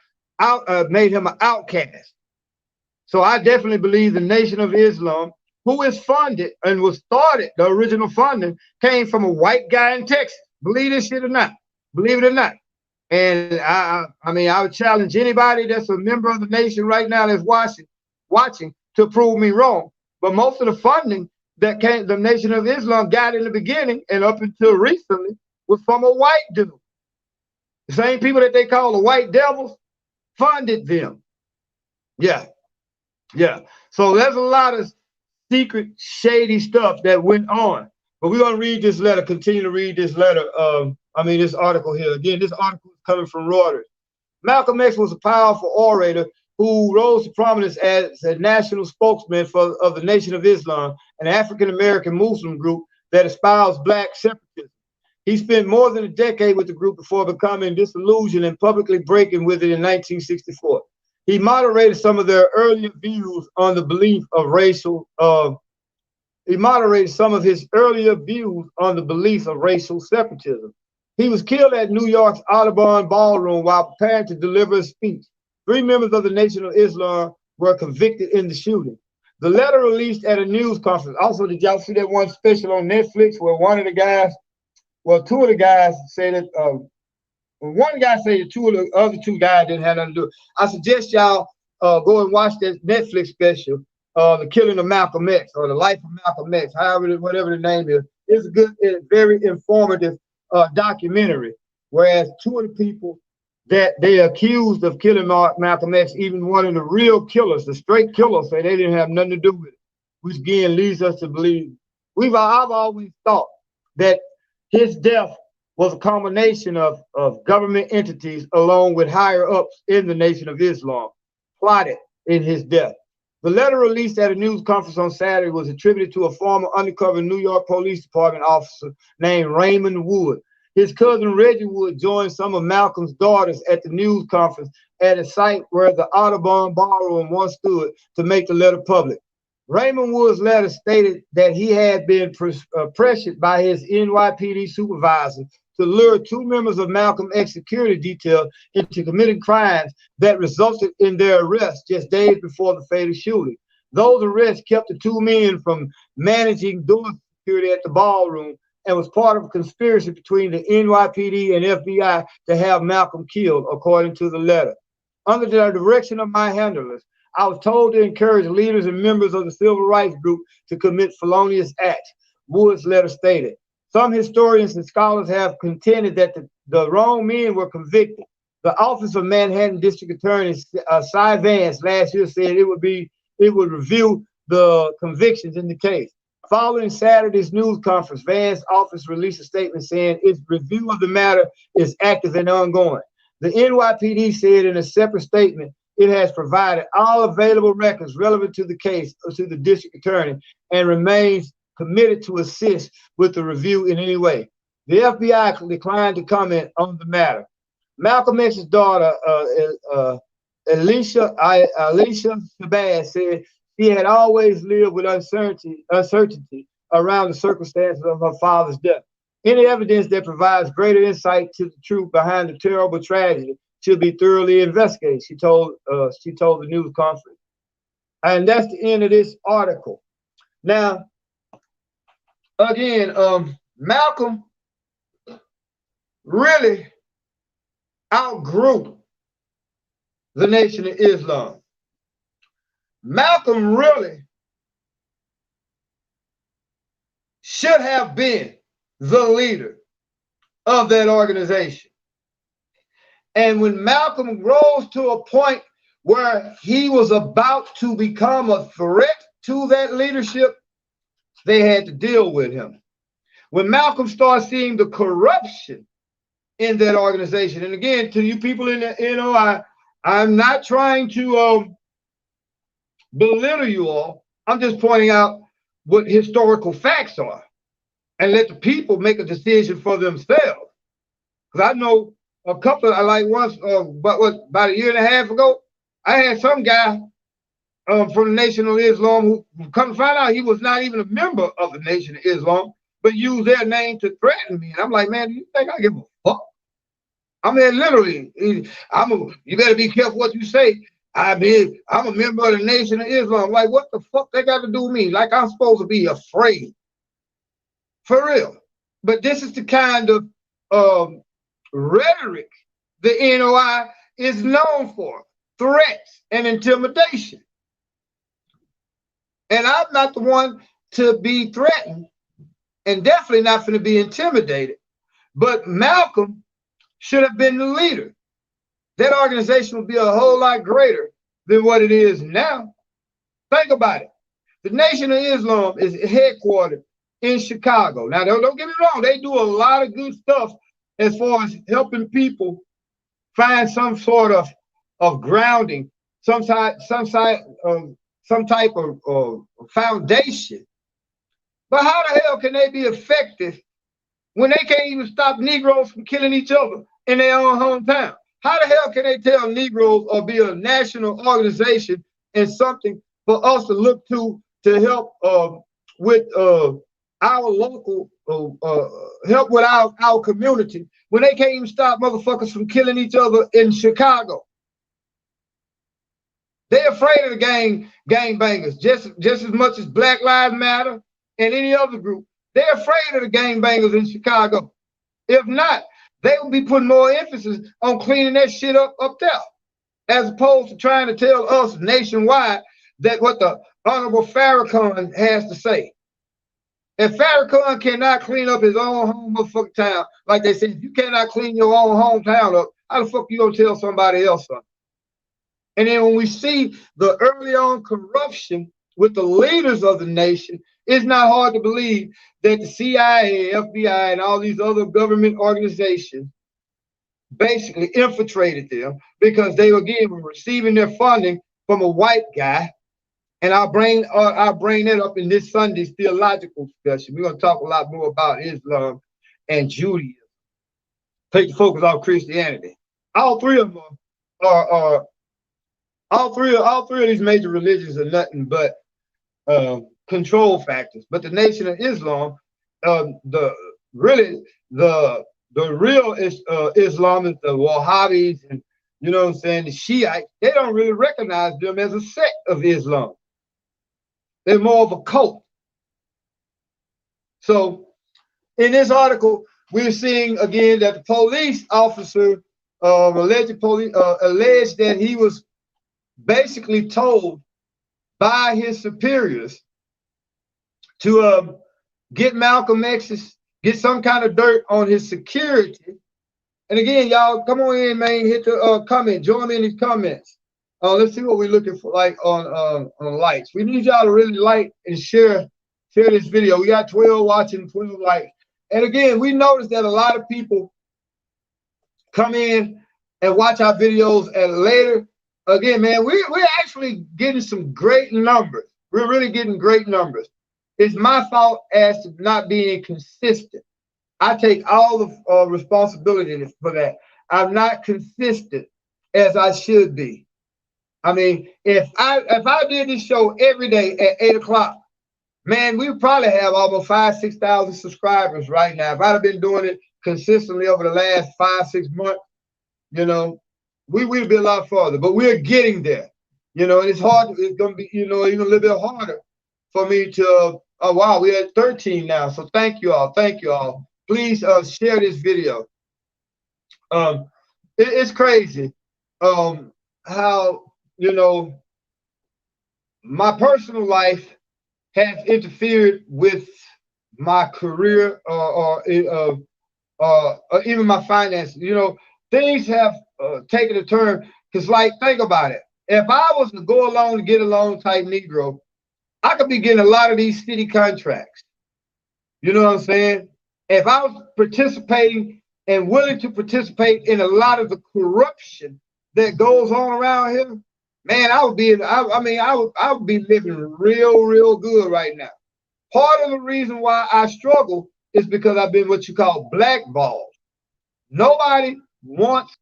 made him an outcast. So I definitely believe the Nation of Islam, who is funded and was started, the original funding came from a white guy in Texas. Believe this shit or not. Believe it or not. And I mean, I would challenge anybody that's a member of the nation right now that's watching to prove me wrong. But most of the funding that the Nation of Islam got in the beginning and up until recently was from a white dude. The same people that they call the white devils funded them. Yeah. Yeah. So there's a lot of secret, shady stuff that went on. But we're going to read this letter, continue to read this letter. This article here. Again, this article is coming from Reuters. Malcolm X was a powerful orator who rose to prominence as a national spokesman of the Nation of Islam, an African-American Muslim group that espoused black separatism. He spent more than a decade with the group before becoming disillusioned and publicly breaking with it in 1964. He moderated some of their earlier views on the belief of racial separatism. He was killed at New York's Audubon Ballroom while preparing to deliver a speech. 3 members of the Nation of Islam were convicted in the shooting. The letter released at a news conference. Also, did y'all see that one special on Netflix where two of the guys say that, one guy said that 2 of the other 2 guys didn't have nothing to do with it. I suggest y'all go and watch that Netflix special, The Killing of Malcolm X, or The Life of Malcolm X, whatever the name is. It's a good, very informative documentary, whereas 2 of the people that they accused of killing Malcolm X, even one of the real killers, the straight killers, say they didn't have nothing to do with it, which again leads us to believe. I've always thought that his death was a combination of government entities along with higher ups in the Nation of Islam plotted in his death. The letter released at a news conference on Saturday was attributed to a former undercover New York Police Department officer named Raymond Wood. His cousin Reggie Wood joined some of Malcolm's daughters at the news conference at a site where the Audubon Ballroom once stood to make the letter public. Raymond Wood's letter stated that he had been pressured by his NYPD supervisor to lure 2 members of Malcolm X security detail into committing crimes that resulted in their arrest just days before the fatal shooting. Those arrests kept the 2 men from managing door security at the ballroom and was part of a conspiracy between the NYPD and FBI to have Malcolm killed, according to the letter. Under the direction of my handlers, I was told to encourage leaders and members of the civil rights group to commit felonious acts, Wood's letter stated. Some historians and scholars have contended that the wrong men were convicted. The Office of Manhattan District Attorney Cy Vance last year said it would review the convictions in the case. Following Saturday's news conference, Vance's office released a statement saying its review of the matter is active and ongoing. The NYPD said in a separate statement it has provided all available records relevant to the case to the district attorney and remains committed to assist with the review in any way. The FBI declined to comment on the matter. Malcolm X's daughter, Alicia Shabazz, said she had always lived with uncertainty around the circumstances of her father's death. Any evidence that provides greater insight to the truth behind the terrible tragedy should be thoroughly investigated, she told the news conference. And that's the end of this article. Now, again, Malcolm really outgrew the Nation of Islam. Malcolm really should have been the leader of that organization. And when Malcolm rose to a point where he was about to become a threat to that leadership, they had to deal with him. When Malcolm started seeing the corruption in that organization, and again, to you people in the NOI, I'm not trying to belittle you all. I'm just pointing out what historical facts are and let the people make a decision for themselves. Because I know a couple, like once, about a year and a half ago, I had some guy from the Nation of Islam who come to find out he was not even a member of the Nation of Islam, but used their name to threaten me. And I'm like, man, do you think I give a fuck? I mean, literally, you better be careful what you say. I'm a member of the Nation of Islam. Like, what the fuck they got to do with me? Like, I'm supposed to be afraid. For real. But this is the kind of rhetoric the NOI is known for. Threats and intimidation. And I'm not the one to be threatened and definitely not going to be intimidated. But Malcolm should have been the leader. That organization would be a whole lot greater than what it is now. Think about it. The Nation of Islam is headquartered in Chicago. Now, don't get me wrong. They do a lot of good stuff as far as helping people find some sort of grounding, some type of foundation. But how the hell can they be effective when they can't even stop Negroes from killing each other in their own hometown? How the hell can they tell Negroes or be a national organization and something for us to look to help with our local help with our community when they can't even stop motherfuckers from killing each other in Chicago? They're afraid of the gangbangers just as much as Black Lives Matter and any other group. They're afraid of the gangbangers in Chicago. If not, they will be putting more emphasis on cleaning that shit up there, as opposed to trying to tell us nationwide that what the Honorable Farrakhan has to say. If Farrakhan cannot clean up his own home motherfucking town, like they said, if you cannot clean your own hometown up, how the fuck you gonna tell somebody else something? And then when we see the early on corruption with the leaders of the nation, it's not hard to believe that the CIA, FBI, and all these other government organizations basically infiltrated them because they, again, were receiving their funding from a white guy. And I'll bring that up in this Sunday's theological discussion. We're going to talk a lot more about Islam and Judaism. Take the focus off Christianity. All three of them are all three of these major religions are nothing but control factors. But the Nation of Islam, the real Islam is the Wahhabis and, you know what I'm saying, the Shiites. They don't really recognize them as a sect of Islam. They're more of a cult. So in this article, we're seeing again that the police officer alleged that he was basically told by his superiors to get Malcolm X's, get some kind of dirt on his security. And again, y'all, come on in, man, hit the comment, join me in these comments. Let's see what we're looking for, like on likes. We need y'all to really like and share this video. We got 12 watching, 12 likes. And again, we noticed that a lot of people come in and watch our videos at a later again, man, we're actually getting some great numbers. We're really getting great numbers. It's my fault as to not being consistent. I take all the responsibility for that. I'm not consistent as I should be. I mean, if I did this show every day at 8 o'clock, man, we would probably have almost 5,000-6,000 subscribers right now. If I'd have been doing it consistently over the last 5-6 months, you know, we would be a lot farther. But we're getting there. You know, and it's hard. It's gonna be, you know, even a little bit harder for me to. Oh wow, we're at 13 now. So thank you all. Thank you all. Please share this video. It's crazy how, you know, my personal life has interfered with my career or even my finances. You know, things have taken a turn. Because, like, think about it. If I was to go along to get along type Negro, I could be getting a lot of these city contracts. You know what I'm saying? If I was participating and willing to participate in a lot of the corruption that goes on around here, man, I would be. I would be living real good right now. Part of the reason why I struggle is because I've been what you call blackballed. Nobody wants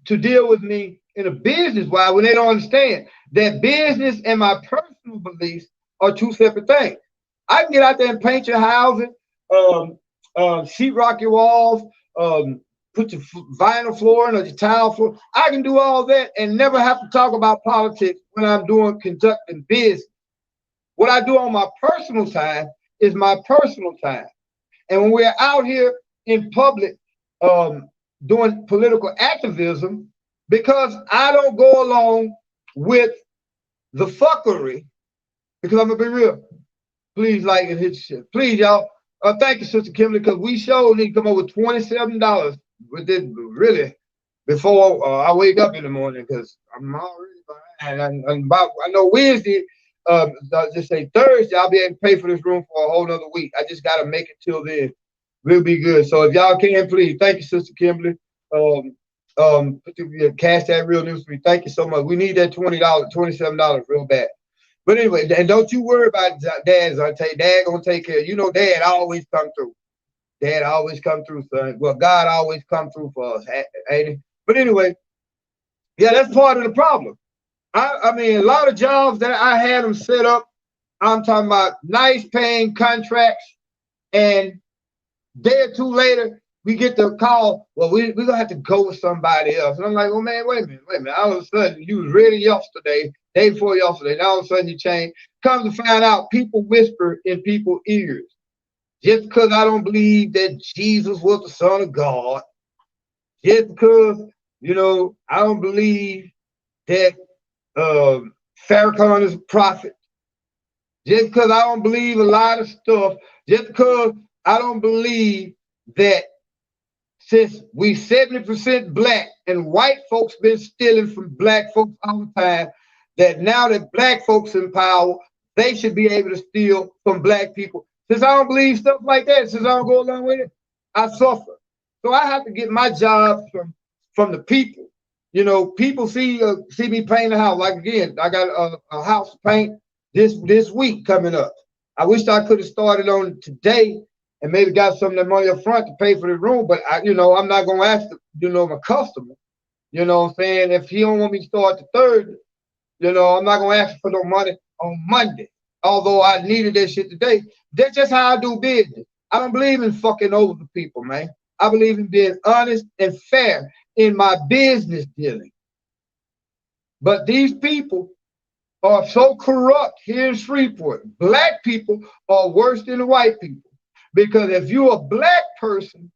to deal with me in a business wise when they don't understand that business and my personal beliefs are two separate things. I can get out there and paint your housing, sheetrock your walls, put your vinyl flooring or your tile floor. I can do all that and never have to talk about politics when I'm conducting business. What I do on my personal time is my personal time. And when we're out here in public doing political activism, because I don't go along with the fuckery, because I'm gonna be real. Please like and hit shit. Please, y'all. Thank you, Sister Kimberly, because we sure need to come up with $27 with this really before I wake up in the morning, because I'm already behind. And I know Wednesday, just say Thursday, I'll be able to pay for this room for a whole nother week. I just got to make it till then. We'll be good. So if y'all can, please, thank you, Sister Kimberly. Cash that real news for me. Thank you so much. We need that $27 real bad. But anyway, and don't you worry about Dad's. I tell you, Dad gonna take care. You know, Dad always come through. Dad always come through, son. Well, God always come through for us, ain't he? But anyway, yeah, that's part of the problem. I mean, a lot of jobs that I had them set up, I'm talking about nice paying contracts, and day or two later, we get the call, well, we're going to have to go with somebody else. And I'm like, well, man, wait a minute. All of a sudden, you was ready yesterday, day before yesterday. Now all of a sudden you change. Come to find out, people whisper in people's ears. Just because I don't believe that Jesus was the Son of God, just because, you know, I don't believe that Farrakhan is a prophet, just because I don't believe a lot of stuff, just because I don't believe that since we 70% black and white folks been stealing from black folks all the time, that now that black folks in power, they should be able to steal from black people. Since I don't believe stuff like that, since I don't go along with it, I suffer. So I have to get my job from the people. You know, people see me paint a house. Like, again, I got a house paint this week coming up. I wish I could have started on it today and maybe got some of that money up front to pay for the room, but I'm not gonna ask my customer. You know what I'm saying? If he don't want me to start the 3rd, I'm not gonna ask for no money on Monday. Although I needed that shit today. That's just how I do business. I don't believe in fucking over the people, man. I believe in being honest and fair in my business dealing. But these people are so corrupt here in Shreveport. Black people are worse than the white people. Because if you're a black person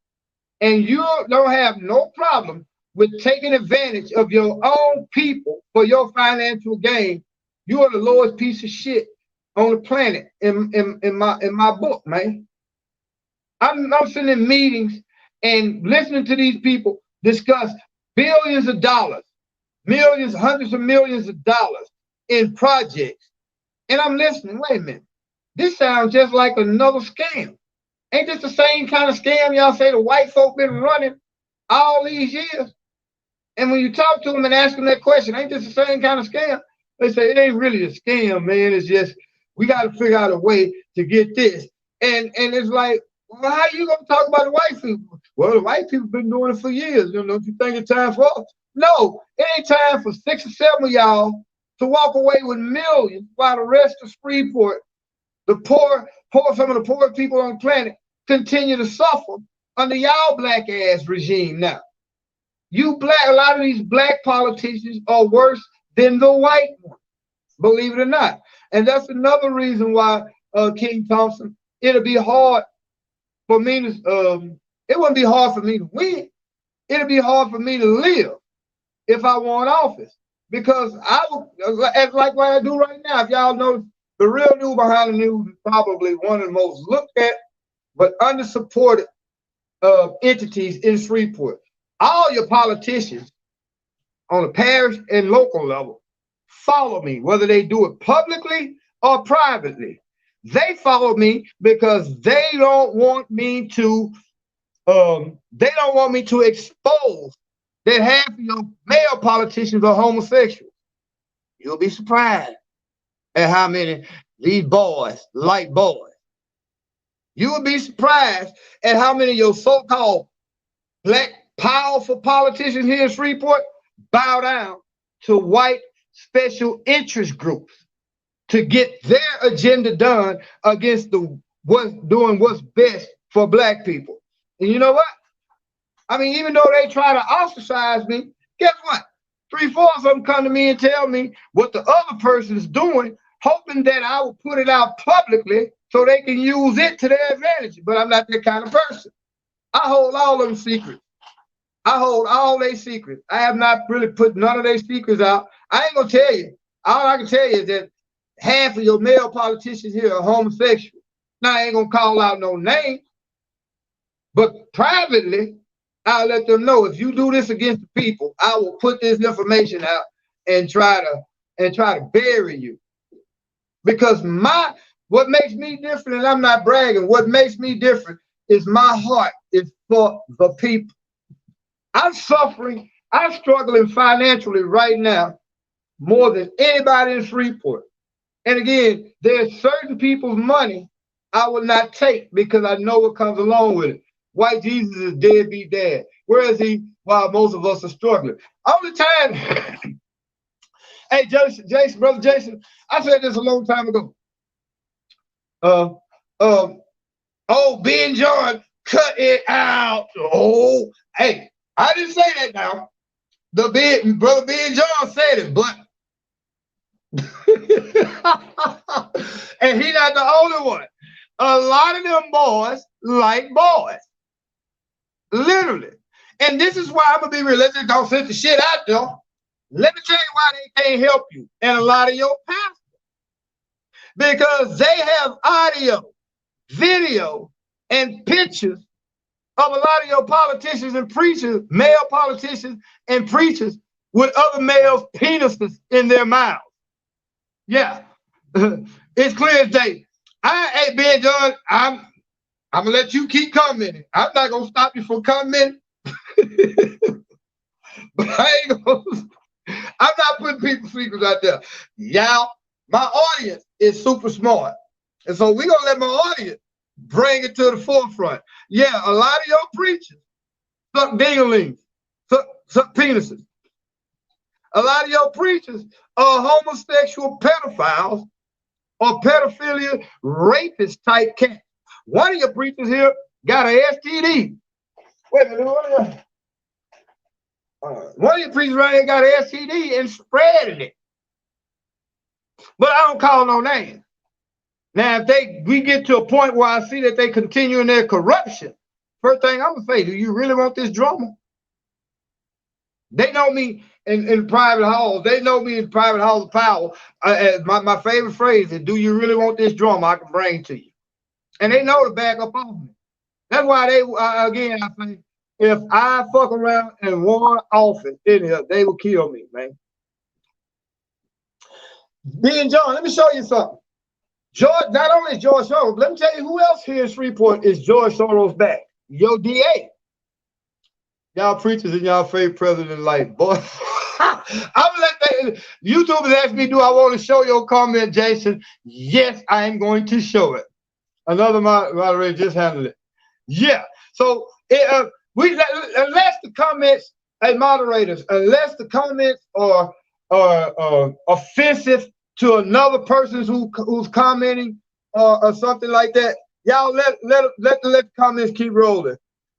and you don't have no problem with taking advantage of your own people for your financial gain, you are the lowest piece of shit on the planet in my book, man. I'm sitting in meetings and listening to these people discuss billions of dollars, millions, hundreds of millions of dollars in projects. And I'm listening, wait a minute, this sounds just like another scam. Ain't this the same kind of scam y'all say the white folk been running all these years? And when you talk to them and ask them that question, ain't this the same kind of scam? They say it ain't really a scam, man. It's just we got to figure out a way to get this. And it's like, well, how you gonna talk about the white people? Well, the white people been doing it for years. You know, don't you think it's time for us? No, it ain't time for 6 or 7 of y'all to walk away with millions while the rest of Freeport, the poor, some of the poorest people on the planet, continue to suffer under y'all black ass regime now. You black, a lot of these black politicians are worse than the white ones, believe it or not. And that's another reason why, King Thompson, it'll be hard for me to, it wouldn't be hard for me to win. It'll be hard for me to live if I want office. Because I would, act like what I do right now. If y'all know, the real news behind the news is probably one of the most looked at but under-supported entities in Shreveport. All your politicians on the parish and local level follow me, whether they do it publicly or privately. They follow me because they don't want me to expose that half of your male politicians are homosexuals. You'll be surprised at how many these boys like boys. You will be surprised at how many of your so-called black powerful politicians here in Shreveport bow down to white special interest groups to get their agenda done against what's best for black people. And you know what? I mean, even though they try to ostracize me, guess what? 3/4 of them come to me and tell me what the other person is doing, hoping that I will put it out publicly so they can use it to their advantage. But I'm not that kind of person. I hold all of them secrets. I hold all their secrets. I have not really put none of their secrets out. I ain't gonna tell you. All I can tell you is that half of your male politicians here are homosexual. Now I ain't gonna call out no name, but privately, I'll let them know if you do this against the people, I will put this information out and try to bury you. Because what makes me different, and I'm not bragging, what makes me different is my heart is for the people. I'm struggling financially right now more than anybody in Shreveport. And again, there's certain people's money I will not take because I know what comes along with it. White Jesus is dead, be dead. Where is he while most of us are struggling? All the time. Hey, Jason, brother Jason, I said this a long time ago. Ben John, cut it out. Oh, hey, I didn't say that now. Brother Ben John said it, but and he's not the only one. A lot of them boys like boys. Literally. And this is why I'm gonna be realistic. Don't send the shit out there. Let me tell you why they can't help you and a lot of your pastors. Because they have audio, video, and pictures of a lot of your politicians and preachers, male politicians and preachers with other males' penises in their mouths. Yeah. It's clear as day. Hey, Ben John, I'm gonna let you keep commenting. I'm not gonna stop you from commenting. But I'm not putting people's secrets out there. Y'all, my audience is super smart. And so we're gonna let my audience bring it to the forefront. Yeah, a lot of your preachers suck dinglings, suck penises. A lot of your preachers are homosexual pedophiles or pedophilia rapist type cats. One of your preachers here got an STD. Wait a minute, one of your preachers right here got an STD and spreading it. But I don't call no names. Now, if we get to a point where I see that they continue in their corruption, first thing I'm gonna say, do you really want this drama? They know me in private halls. They know me in private halls of power. My favorite phrase is, do you really want this drama? I can bring it to you. And they know to back up on me. That's why again, I say, if I fuck around and won office in here, they will kill me, man. Ben John, let me show you something. George, not only is George Soros, let me tell you who else here in Shreveport is George Soros back. Your DA. Y'all preachers and y'all favorite president life, boy. I'm gonna let that YouTube has asked me, do I want to show your comment, Jason? Yes, I am going to show it. Another moderator just handled it. Yeah. So unless the comments, hey moderators, unless the comments are offensive to another person who's commenting or something like that, y'all let the comments keep rolling.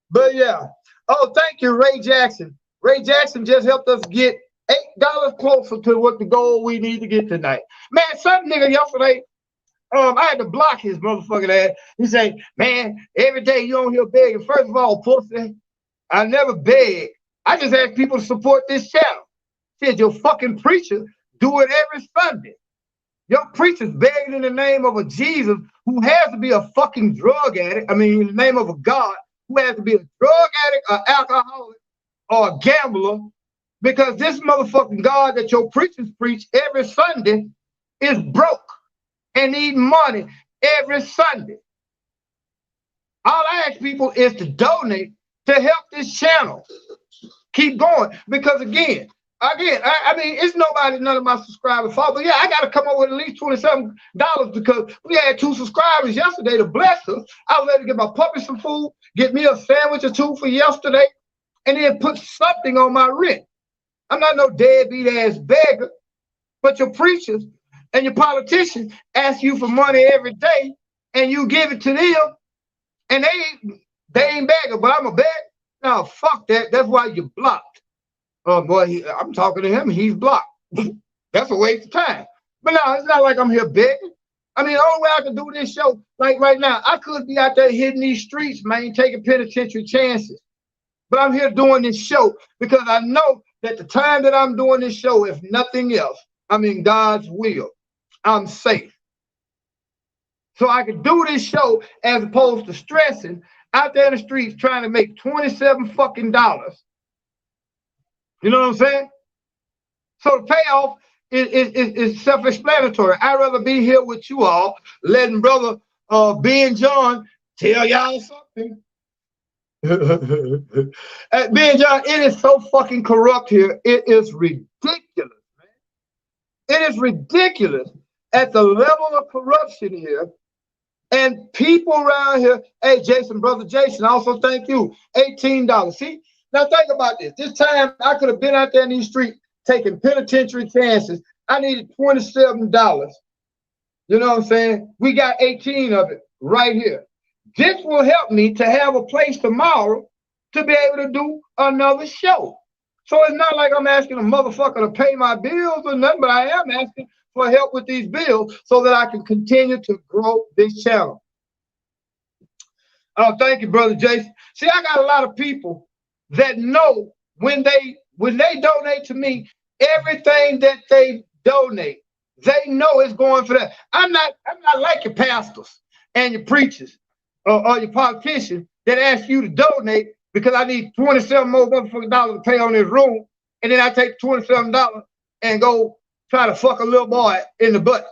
But yeah. Oh, thank you, Ray Jackson. Ray Jackson just helped us get $8 closer to what the goal we need to get tonight. Man, some nigga yesterday, I had to block his motherfucking ass. He say, man, every day you don't hear begging. First of all, pussy, I never beg. I just ask people to support this channel. Said your fucking preacher do it every Sunday. Your preacher's begging in the name of a Jesus who has to be a fucking drug addict. I mean, in the name of a God who has to be a drug addict, an alcoholic, or a gambler, because this motherfucking God that your preachers preach every Sunday is broke and need money every Sunday. All I ask people is to donate to help this channel keep going. Because again, I mean, it's none of my subscribers' fault, but yeah, I got to come up with at least $27 because we had 2 subscribers yesterday to bless us. I was able to get my puppy some food, get me a sandwich or 2 for yesterday, and then put something on my rent. I'm not no deadbeat ass beggar, but your preachers and your politicians ask you for money every day, and you give it to them, and they ain't begging, but I'm a beggar. No, fuck that. That's why you're blocked. Oh boy, I'm talking to him. He's blocked. That's a waste of time. But no, it's not like I'm here begging. I mean, the only way I can do this show, like right now, I could be out there hitting these streets, man, taking penitentiary chances. But I'm here doing this show because I know that the time that I'm doing this show, if nothing else, I'm in God's will. I'm safe. So I can do this show as opposed to stressing out there in the streets trying to make 27 fucking dollars. You know what I'm saying? So the payoff is self-explanatory. I'd rather be here with you all, letting brother Ben John tell y'all something. Ben John, it is so fucking corrupt here. It is ridiculous, man. It is ridiculous at the level of corruption here. And people around here, hey, Jason, brother Jason, also thank you, $18. See? Now think about this. This time I could have been out there in these streets taking penitentiary chances. I needed $27. You know what I'm saying? We got 18 of it right here. This will help me to have a place tomorrow to be able to do another show. So it's not like I'm asking a motherfucker to pay my bills or nothing, but I am asking for help with these bills so that I can continue to grow this channel. Oh, thank you, brother Jason. See, I got a lot of people that know when they donate to me, everything that they donate, they know it's going for that. I'm not like your pastors and your preachers or your politicians that ask you to donate because I need 27 more motherfucking dollars to pay on this room, and then I take $27 and go try to fuck a little boy in the butt.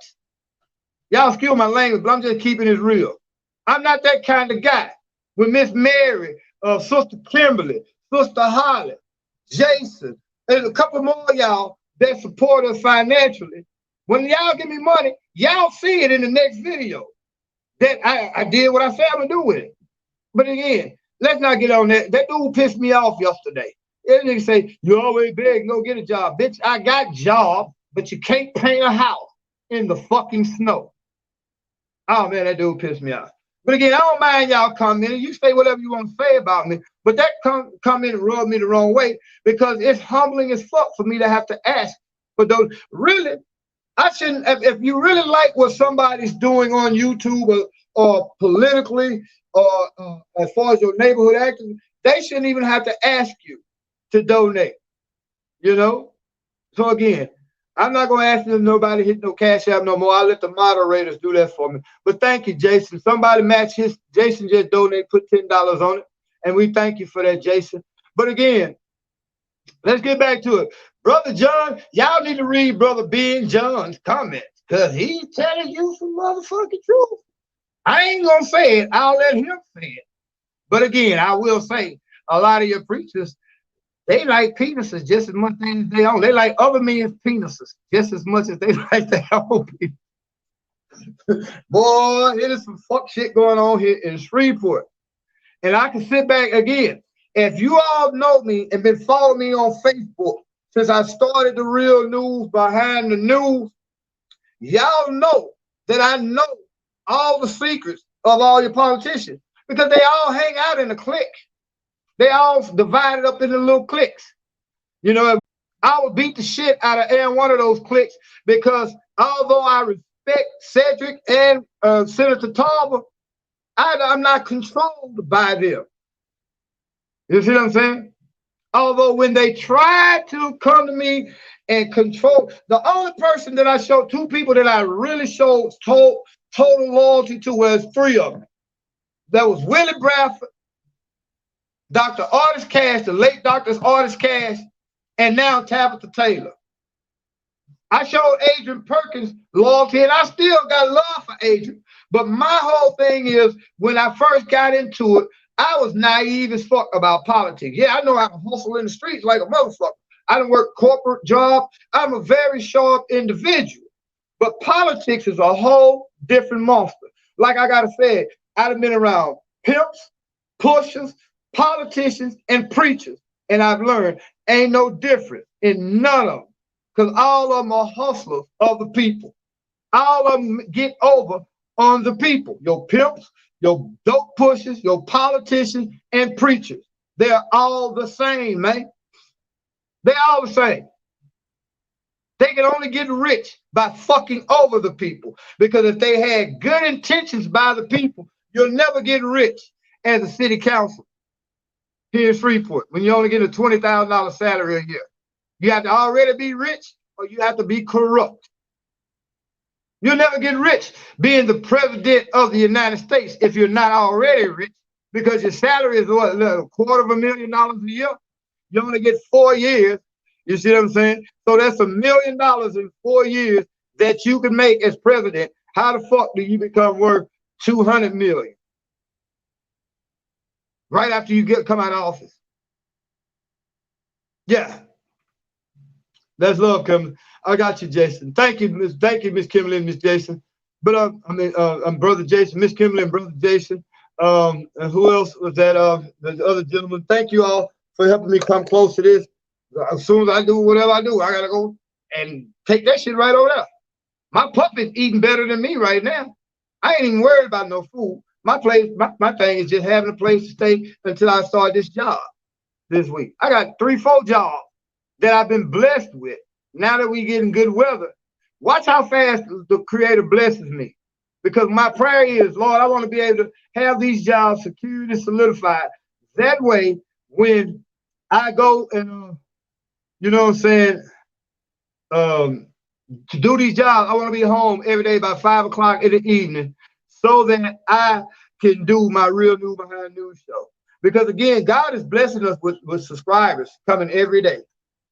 Y'all excuse my language, but I'm just keeping it real. I'm not that kind of guy. With Miss Mary, Sister Kimberly, Sister Holly, Jason, and a couple more of y'all that support us financially, when y'all give me money, y'all see it in the next video that I did what I said I'm gonna do with it. But again, let's not get on that. That dude pissed me off yesterday. That nigga say, you always beg, go get a job. Bitch, I got job, but you can't paint a house in the fucking snow. Oh man, that dude pissed me off. But again, I don't mind y'all commenting. You say whatever you want to say about me, but that comment rubbed me the wrong way because it's humbling as fuck for me to have to ask for those. Really, I shouldn't. If you really like what somebody's doing on YouTube or politically or as far as your neighborhood activities, they shouldn't even have to ask you to donate. You know. So again, I'm not going to ask nobody to hit no Cash App no more. I'll let the moderators do that for me. But thank you, Jason. Somebody match his. Jason just donate, put $10 on it. And we thank you for that, Jason. But again, let's get back to it. Brother John, y'all need to read Brother Ben John's comments because he's telling you some motherfucking truth. I ain't going to say it. I'll let him say it. But again, I will say a lot of your preachers They like penises just as much as they own. They like other men's penises just as much as they like their own penis. Boy, it is some fuck shit going on here in Shreveport. And I can sit back again. If you all know me and been following me on Facebook since I started the Real News Behind the News, y'all know that I know all the secrets of all your politicians because they all hang out in a clique. They all divided up into little cliques. You know, I would beat the shit out of every one of those cliques because although I respect Cedric and Senator Tarver, I'm not controlled by them. You see what I'm saying? Although when they tried to come to me and control, the only person that I showed, two people that I really showed total loyalty to was three of them. That was Willie Bradford, Dr. Artis Cash, the late Dr. Artis Cash, and now Tabitha Taylor. I showed Adrian Perkins loyalty, and I still got love for Adrian. But my whole thing is, when I first got into it, I was naive as fuck about politics. Yeah, I know how to hustle in the streets like a motherfucker. I done work corporate jobs. I'm a very sharp individual. But politics is a whole different monster. Like I gotta say, I've been around pimps, pushers, politicians, and preachers. And I've learned ain't no difference in none of them. Because all of them are hustlers of the people. All of them get over on the people. Your pimps, your dope pushers, your politicians, and preachers. They're all the same, man. They're all the same. They can only get rich by fucking over the people. Because if they had good intentions by the people, you'll never get rich as a city council here in Shreveport when you only get a $20,000 salary a year. You have to already be rich or you have to be corrupt. You'll never get rich being the president of the United States if you're not already rich because your salary is what, $250,000 a year. You only get 4 years. You see what I'm saying? So that's $1 million in 4 years that you can make as president. How the fuck do you become worth $200 million? Right after you come out of office. Yeah. That's love, Kimberly. I got you, Jason. Thank you, Miss Kimberly and Miss Jason. But I'm Brother Jason, Miss Kimberly and Brother Jason. And who else was that? The other gentleman. Thank you all for helping me come close to this. As soon as I do whatever I do, I gotta go and take that shit right over there. My puppy's eating better than me right now. I ain't even worried about no food. My thing is just having a place to stay until I start this job this week. I got 3-4 jobs that I've been blessed with. Now that we getting good weather, watch how fast the Creator blesses me. Because my prayer is, Lord, I want to be able to have these jobs secured and solidified. That way, when I go and, you know what I'm saying, to do these jobs, I want to be home every day by 5 o'clock in the evening so that I can do my Real News Behind News show. Because again, God is blessing us with subscribers coming every day.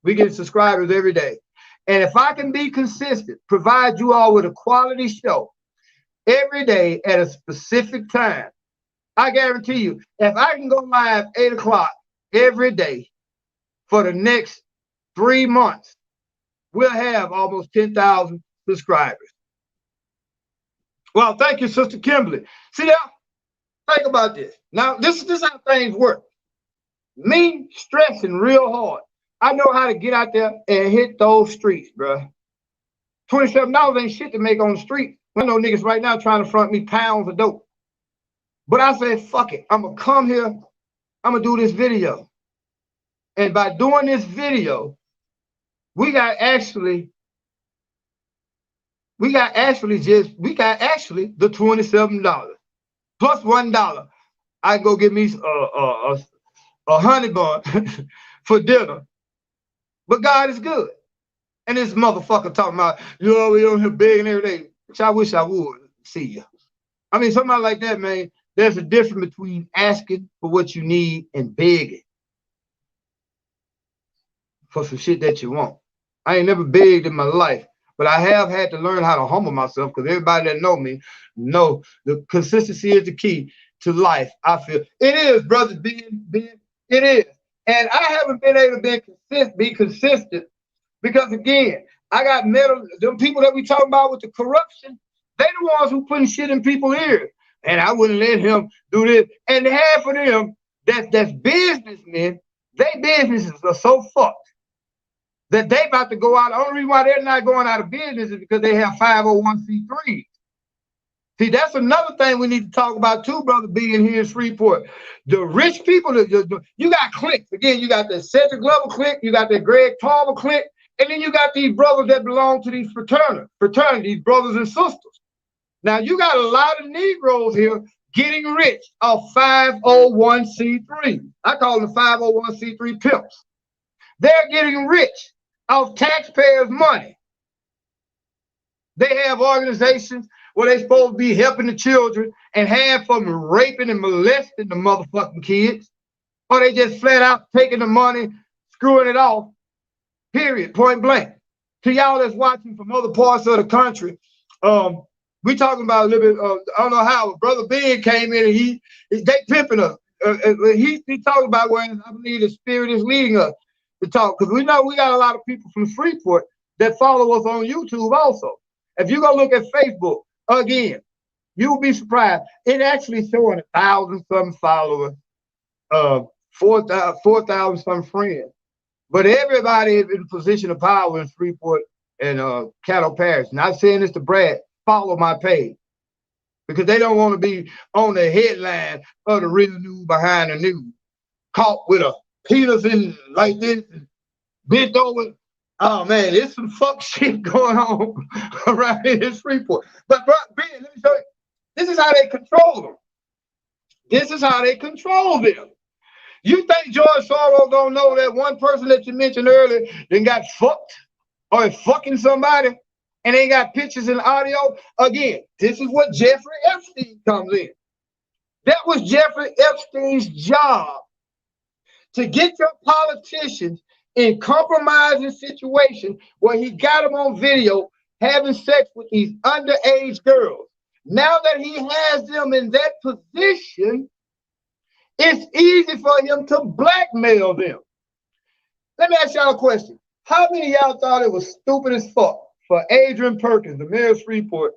We get subscribers every day. And if I can be consistent, provide you all with a quality show every day at a specific time, I guarantee you, if I can go live 8 o'clock every day for the next 3 months, we'll have almost 10,000 subscribers. Well, thank you, Sister Kimberly. See now, think about this. Now, this is how things work. Me stressing real hard. I know how to get out there and hit those streets, bro. $27 ain't shit to make on the street. I know niggas right now trying to front me pounds of dope. But I said, fuck it. I'm going to come here. I'm going to do this video. And by doing this video, we got actually the $27 plus $1. I go get me a honey bun for dinner. But God is good. And this motherfucker talking about, you know, we on here begging every day. Which I wish I would see you. I mean, somebody like that, man, there's a difference between asking for what you need and begging for some shit that you want. I ain't never begged in my life, but I have had to learn how to humble myself because everybody that know me know the consistency is the key to life. I feel it is, brother Ben. It is. And I haven't been able to be consistent because, again, I got metal, them people that we talking about with the corruption, they the ones who putting shit in people's ears. And I wouldn't let him do this. And half of them, that's businessmen, their businesses are so fucked that they about to go out. The only reason why they're not going out of business is because they have 501c3s. See, that's another thing we need to talk about too, brother, being here in Shreveport. The rich people, you got cliques. Again, you got the Cedric Glover clique, you got the Greg Tarver clique, and then you got these brothers that belong to these fraternities, brothers and sisters. Now, you got a lot of Negroes here getting rich off 501c3. I call them 501c3 pimps. They're getting rich off taxpayers' money. They have organizations where they're supposed to be helping the children, and half of them raping and molesting the motherfucking kids, or they just flat out taking the money, screwing it off, period, point blank. To y'all that's watching from other parts of the country, we talking about a little bit, I don't know how, Brother Ben came in and they pimping us. He talking about where I believe the Spirit is leading us to talk, because we know we got a lot of people from Freeport that follow us on YouTube also. If you go look at Facebook, again, you'll be surprised. It actually showing 1,000-something followers, 4,000 some friends. But everybody is in a position of power in Freeport and Caddo Parish. Not saying this to brag, follow my page. Because they don't want to be on the headline of the real news behind the news. Caught with a penis in like this, bent over. Oh man, there's some fuck shit going on around here in Freeport. But Ben, let me show you. This is how they control them. This is how they control them. You think George Soros don't know that one person that you mentioned earlier then got fucked or is fucking somebody and they got pictures and audio? Again, this is what Jeffrey Epstein comes in. That was Jeffrey Epstein's job, to get your politicians in compromising situations where he got them on video having sex with these underage girls. Now that he has them in that position, it's easy for him to blackmail them. Let me ask y'all a question. How many of y'all thought it was stupid as fuck for Adrian Perkins, the mayor of Shreveport,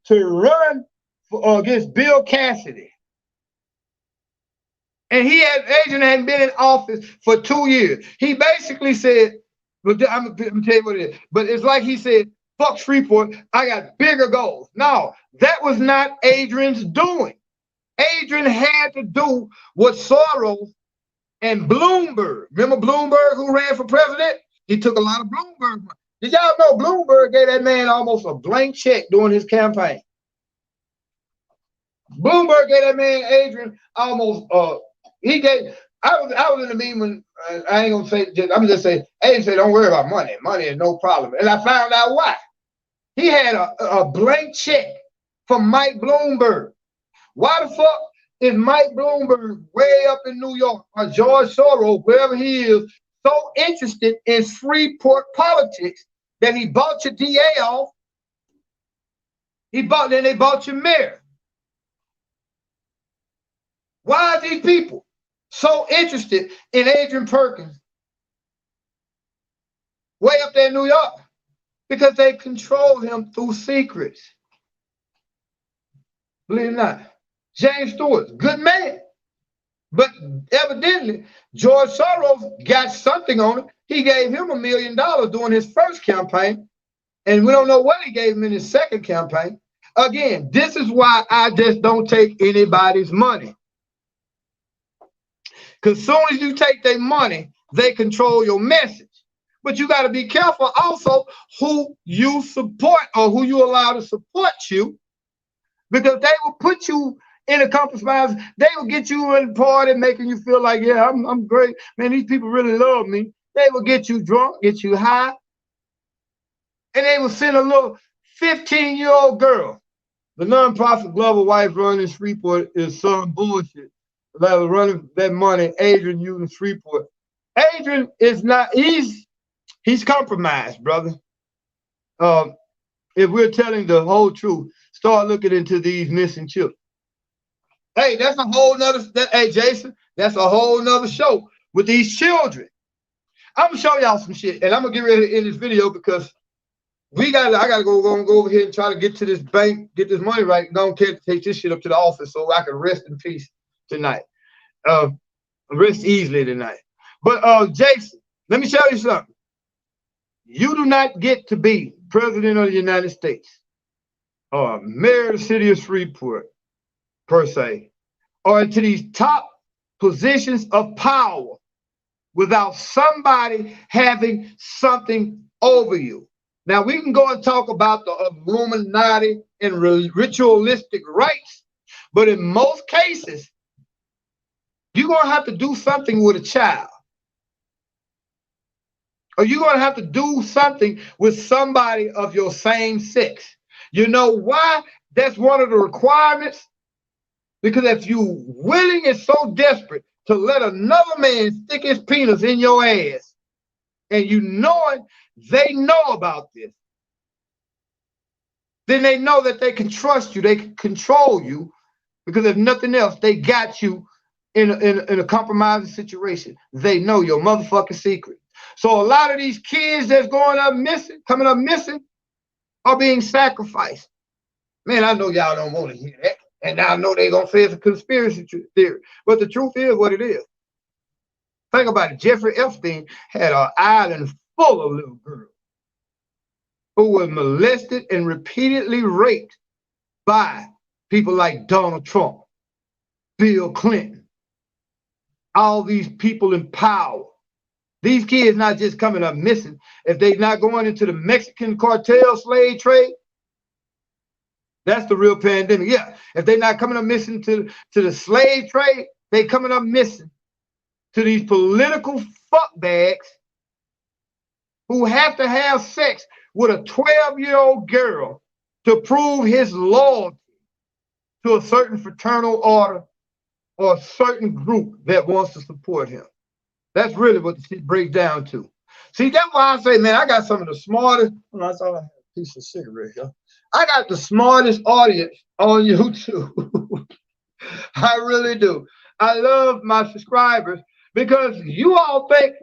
to run against Bill Cassidy? And Adrian hadn't been in office for 2 years. He basically said, but I'm gonna tell you what it is. But it's like he said, fuck Shreveport, I got bigger goals. No, that was not Adrian's doing. Adrian had to do what Soros and Bloomberg. Remember Bloomberg, who ran for president? He took a lot of Bloomberg money. Did y'all know Bloomberg gave that man almost a blank check during his campaign? Bloomberg gave that man Adrian almost he gave. I was in the meeting when I ain't gonna say. I'm just saying. Adrian said, "Don't worry about money. Money is no problem." And I found out why. He had a blank check from Mike Bloomberg. Why the fuck is Mike Bloomberg way up in New York, or George Soros, wherever he is, so interested in Freeport politics that he bought your DA off? Then they bought your mayor. Why are these people so interested in Adrian Perkins way up there in New York? Because they control him through secrets. Believe it or not. James Stewart, good man. But evidently, George Soros got something on it. He gave him $1 million during his first campaign, and we don't know what he gave him in his second campaign. Again, this is why I just don't take anybody's money. Because as soon as you take their money, they control your message. But you got to be careful also who you support or who you allow to support you, because they will put you in a compromise. They will get you in the party, making you feel like, yeah, I'm great. Man, these people really love me. They will get you drunk, get you high, and they will send a little 15-year-old girl. The nonprofit Glover wife running Shreveport is some bullshit. That was running that money, Adrian using Shreveport. Adrian is not, he's compromised, brother. If we're telling the whole truth, start looking into these missing children. Hey, that's a whole nother, hey, Jason, that's a whole nother show. with these children. I'm gonna show y'all some shit, and I'm gonna get ready in this video because I gotta go over here and try to get to this bank, get this money right. Don't care to take this shit up to the office so I can rest in peace tonight. Rest easily tonight. But Jason, let me tell you something. You do not get to be president of the United States or mayor of the city of Shreveport, per se, or into these top positions of power without somebody having something over you. Now, we can go and talk about the Illuminati and ritualistic rites, but in most cases, you're going to have to do something with a child. Or you're going to have to do something with somebody of your same sex. You know why? That's one of the requirements. Because if you're willing and so desperate to let another man stick his penis in your ass, and you knowing they know about this, then they know that they can trust you, they can control you, because if nothing else, they got you in a compromising situation. They know your motherfucking secret. So a lot of these kids that's coming up missing, are being sacrificed. Man, I know y'all don't want to hear that. And I know they're going to say it's a conspiracy theory. But the truth is what it is. Think about it. Jeffrey Epstein had an island full of little girls who were molested and repeatedly raped by people like Donald Trump, Bill Clinton, all these people in power. These kids not just coming up missing. If they're not going into the Mexican cartel slave trade, that's the real pandemic. Yeah, if they're not coming up missing to the slave trade, they coming up missing to these political fuckbags who have to have sex with a 12-year-old girl to prove his loyalty to a certain fraternal order or a certain group that wants to support him. That's really what the shit breaks down to. See, that's why I say, man, I got some of the smartest. Well, I thought I had a piece of cigarette here. I got the smartest audience on YouTube. I really do. I love my subscribers because you all think,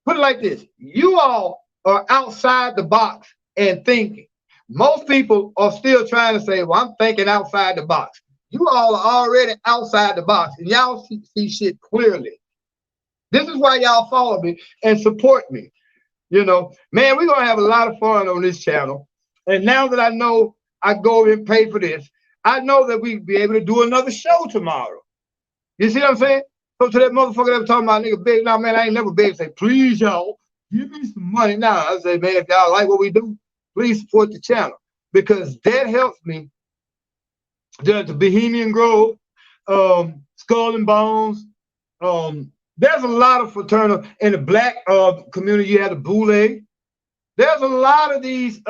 put it like this, you all are outside the box and thinking. Most people are still trying to say, well, I'm thinking outside the box. You all are already outside the box and y'all see shit clearly. This is why y'all follow me and support me. You know, man, we're going to have a lot of fun on this channel. And now that I know I go and pay for this, I know that we'll be able to do another show tomorrow. You see what I'm saying? So to that motherfucker that was talking about nigga big, now, man, I ain't never big say, please, y'all, give me some money. Now, I say, man, if y'all like what we do, please support the channel. Because that helps me. The Bohemian Grove, Skull and Bones, there's a lot of fraternal in the black community. You have the Boule. There's a lot of these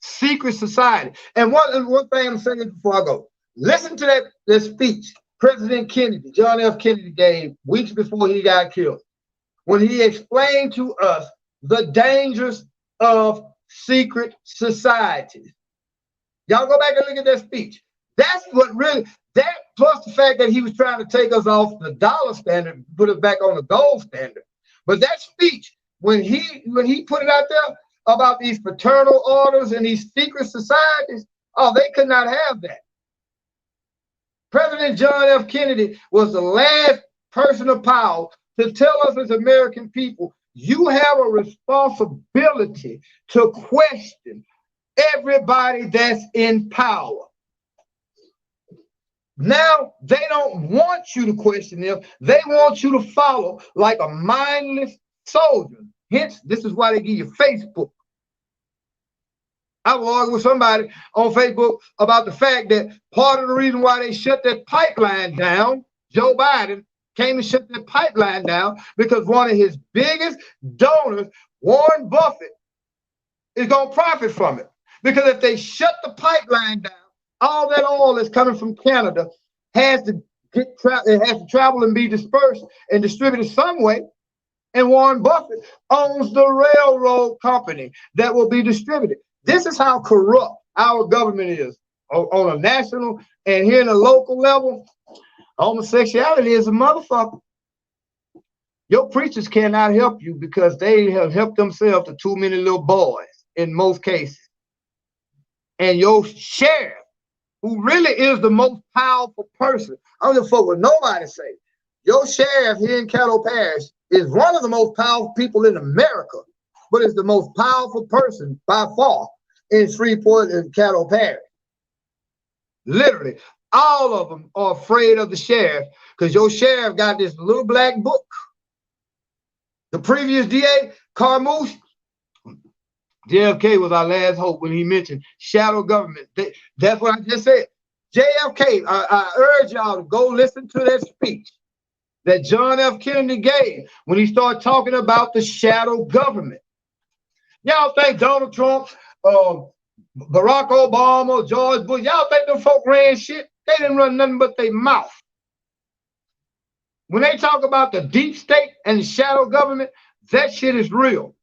secret society. And one thing I'm saying before I go, listen to that speech President Kennedy, John F. Kennedy gave weeks before he got killed, when he explained to us the dangers of secret societies. Y'all go back and look at that speech. That's what really, that plus the fact that he was trying to take us off the dollar standard, put us back on the gold standard. But that speech, when he put it out there about these fraternal orders and these secret societies, oh, they could not have that. President John F. Kennedy was the last person of power to tell us as American people, you have a responsibility to question everybody that's in power. Now, they don't want you to question them. They want you to follow like a mindless soldier. Hence, this is why they give you Facebook. I was arguing with somebody on Facebook about the fact that part of the reason why they shut that pipeline down, Joe Biden came and shut that pipeline down because one of his biggest donors, Warren Buffett, is going to profit from it. Because if they shut the pipeline down, all that oil that's coming from Canada has to travel and be dispersed and distributed some way. And Warren Buffett owns the railroad company that will be distributed. This is how corrupt our government is on a national and here in a local level. Homosexuality is a motherfucker. Your preachers cannot help you because they have helped themselves to too many little boys in most cases. And your sheriff, who really is the most powerful person, I don't give a fuck what nobody say. Your sheriff here in Caddo Parish is one of the most powerful people in America, but is the most powerful person by far in Shreveport and Caddo Parish. Literally, all of them are afraid of the sheriff because your sheriff got this little black book. The previous DA, Carmouche, JFK was our last hope when he mentioned shadow government. That's what I just said. JFK, I urge y'all to go listen to that speech that John F. Kennedy gave when he started talking about the shadow government. Y'all think Donald Trump, Barack Obama, George Bush, y'all think them folk ran shit? They didn't run nothing but their mouth. When they talk about the deep state and the shadow government, that shit is real.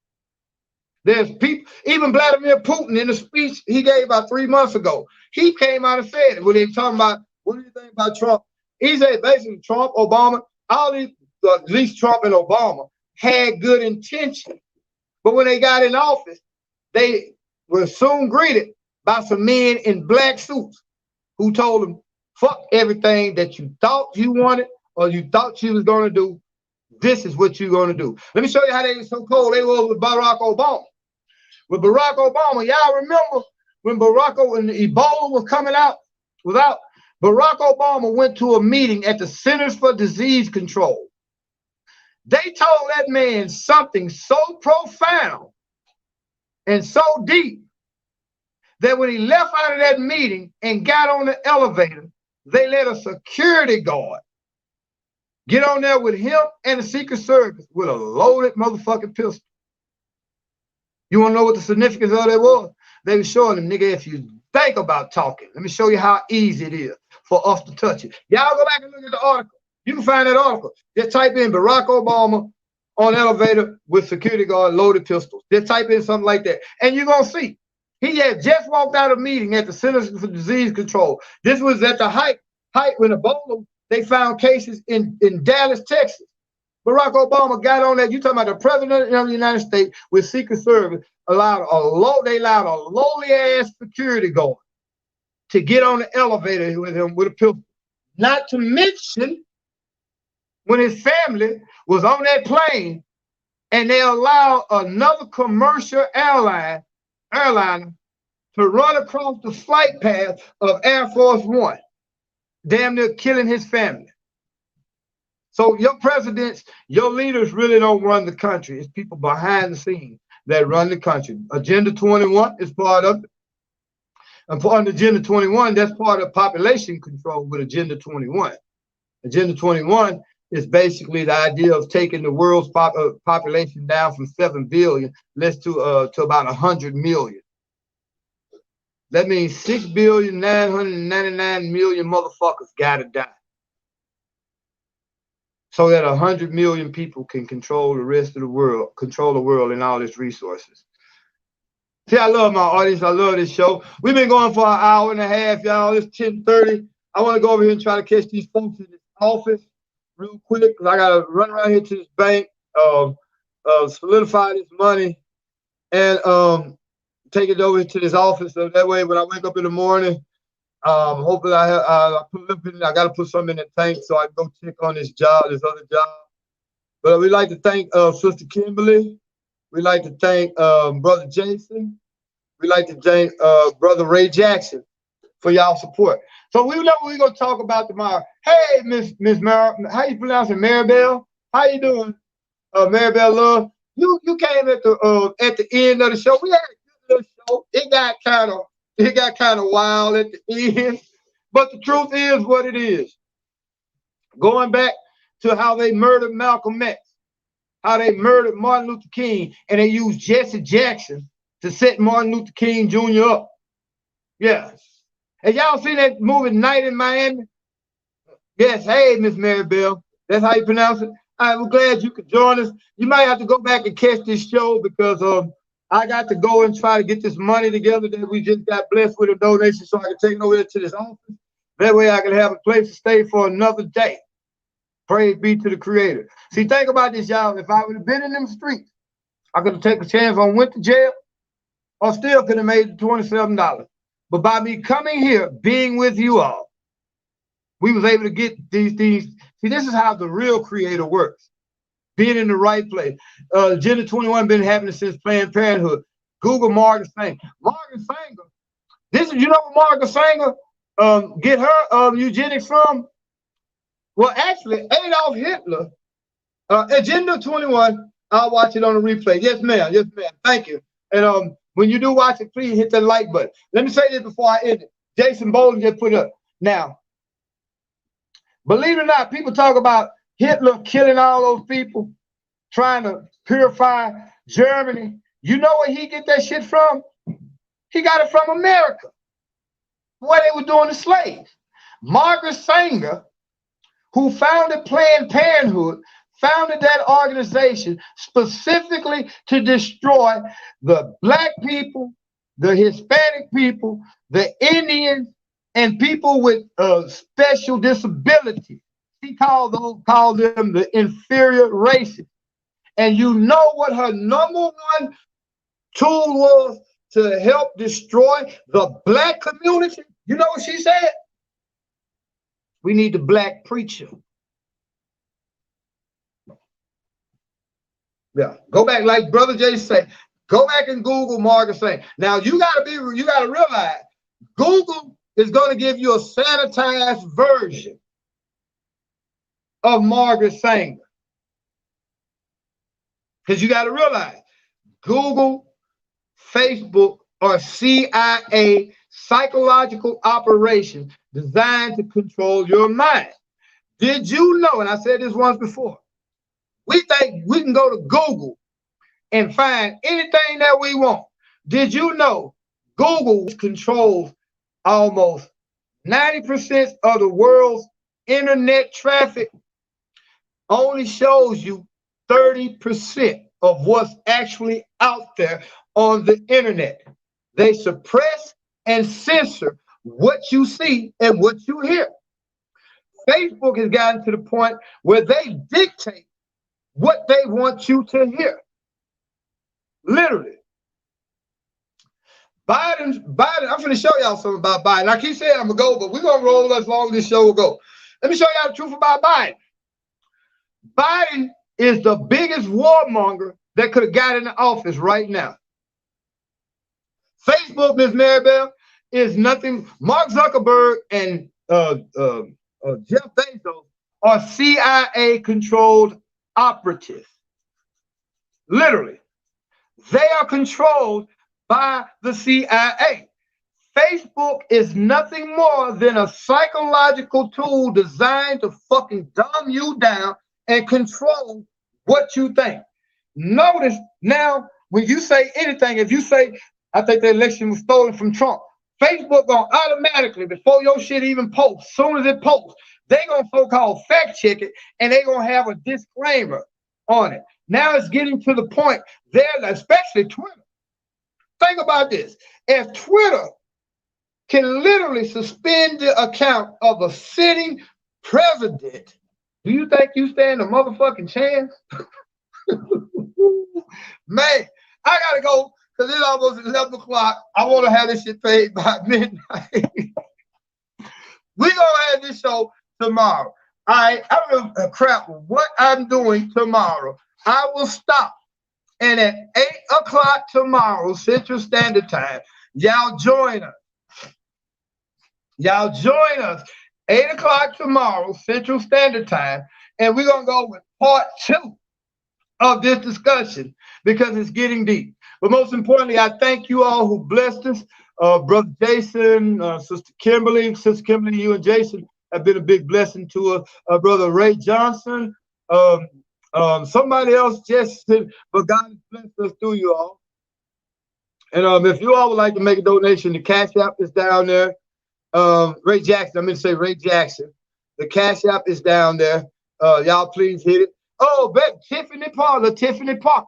There's people, even Vladimir Putin in a speech he gave about 3 months ago, he came out and said it when they were talking about, what do you think about Trump? He said basically Trump, Obama, all these, at least Trump and Obama, had good intention. But when they got in office, they were soon greeted by some men in black suits who told them, fuck everything that you thought you wanted or you thought you was going to do. This is what you're going to do. Let me show you how they were so cold. They were with Barack Obama. With Barack Obama, y'all remember when when Ebola was coming out? Barack Obama went to a meeting at the Centers for Disease Control. They told that man something so profound and so deep that when he left out of that meeting and got on the elevator, they let a security guard get on there with him and the Secret Service with a loaded motherfucking pistol. You want to know what the significance of that was? They were showing them, nigga, if you think about talking, let me show you how easy it is for us to touch it. Y'all go back and look at the article. You can find that article. Just type in Barack Obama on elevator with security guard loaded pistols. Just type in something like that. And you're going to see. He had just walked out of a meeting at the Centers for Disease Control. This was at the height when Ebola, they found cases in Dallas, Texas. Barack Obama got on that. You talking about the president of the United States with Secret Service they allowed a lowly ass security guard to get on the elevator with him with a pistol. Not to mention when his family was on that plane and they allowed another commercial airliner to run across the flight path of Air Force One, damn near killing his family. So your presidents, your leaders really don't run the country. It's people behind the scenes that run the country. Agenda 21 is part of it. And on Agenda 21, that's part of population control with Agenda 21. Agenda 21 is basically the idea of taking the world's population down from 7 billion to about 100 million. That means 6,999,000,000 motherfuckers gotta die, so that 100 million people can control the rest of the world, and all its resources. See, I love my audience. I love this show. We've been going for an hour and a half, y'all. It's 10:30. I want to go over here and try to catch these folks in this office real quick, because I got to run around here to this bank, solidify this money, and take it over to this office. So that way, when I wake up in the morning, hopefully I got to put something in the tank so I can go check on this other job. But we'd like to thank Sister Kimberly. We'd like to thank Brother Jason. We'd like to thank Brother Ray Jackson for y'all support. So we know what we're going to talk about tomorrow. Hey, Miss how you pronounce it? Maribel? How you doing? Maribel Love. You came at the end of the show. We had a good little show. It got kind of wild at the end, but the truth is what it is. Going back to how they murdered Malcolm X, how they murdered Martin Luther King, and they used Jesse Jackson to set Martin Luther King Jr. up. Yeah. Have y'all seen that movie Night in Miami? Yes. Hey, Miss Maribel. That's how you pronounce it? I'm glad you could join us. You might have to go back and catch this show because I got to go and try to get this money together that we just got blessed with a donation so I can take it over to this office. That way I can have a place to stay for another day. Praise be to the Creator. See, think about this, y'all. If I would have been in them streets, I could have taken a chance on went to jail, or still could have made $27. But by me coming here, being with you all, we was able to get these things. See, this is how the real Creator works. Being in the right place. Agenda 21 been happening since Planned Parenthood. Google Margaret Sanger. Margaret Sanger. This is, you know what Margaret Sanger get her eugenics from? Well, actually, Adolf Hitler, Agenda 21, I'll watch it on the replay. Yes, ma'am. Yes, ma'am. Thank you. And when you do watch it, please hit that like button. Let me say this before I end it. Jason Bolden just put it up. Now, believe it or not, people talk about Hitler killing all those people, trying to purify Germany. You know where he get that shit from? He got it from America, what they were doing to slaves. Margaret Sanger, who founded Planned Parenthood, founded that organization specifically to destroy the black people, the Hispanic people, the Indians, and people with special disabilities. He called them the inferior races. And you know what her number one tool was to help destroy the black community? You know what she said? We need the black preacher. Yeah, go back, like Brother Jay said, go back and Google Margaret Sanger. Now you gotta realize, Google is gonna give you a sanitized version of Margaret Sanger. Because you gotta realize, Google, Facebook are CIA psychological operations designed to control your mind. Did you know, and I said this once before, we think we can go to Google and find anything that we want. Did you know Google controls almost 90% of the world's internet traffic? Only shows you 30% of what's actually out there on the internet. They suppress and censor what you see and what you hear. Facebook has gotten to the point where they dictate what they want you to hear. Literally. Biden, I'm going to show y'all something about Biden. I keep saying I'm going to go, but we're going to roll as long as this show will go. Let me show y'all the truth about Biden. Biden is the biggest warmonger that could have got into office right now. Facebook, Ms. Maribel, is nothing. Mark Zuckerberg and Jeff Bezos are CIA-controlled operatives. Literally. They are controlled by the CIA. Facebook is nothing more than a psychological tool designed to fucking dumb you down and control what you think. Notice now, when you say anything, if you say, I think the election was stolen from Trump, Facebook gonna automatically, before your shit even posts, soon as it posts, they gonna so-called fact check it, and they gonna have a disclaimer on it. Now it's getting to the point there, especially Twitter. Think about this. If Twitter can literally suspend the account of a sitting president, do you think you stand a motherfucking chance? Man, I gotta go because it's almost 11 o'clock. I want to have this shit paid by midnight. We're gonna have this show tomorrow. I don't give a crap what I'm doing tomorrow. I will stop. And at 8 o'clock tomorrow, Central Standard Time, y'all join us. Y'all join us. 8 o'clock tomorrow, Central Standard Time. And we're going to go with part 2 of this discussion because it's getting deep. But most importantly, I thank you all who blessed us. Brother Jason, Sister Kimberly, you and Jason have been a big blessing to us. Brother Ray Johnson, somebody else just said, but God has blessed us through you all. And if you all would like to make a donation, the Cash App is down there. Ray Jackson, I'm going to say Ray Jackson. The Cash App is down there. Y'all please hit it. Oh, bet Tiffany Parker.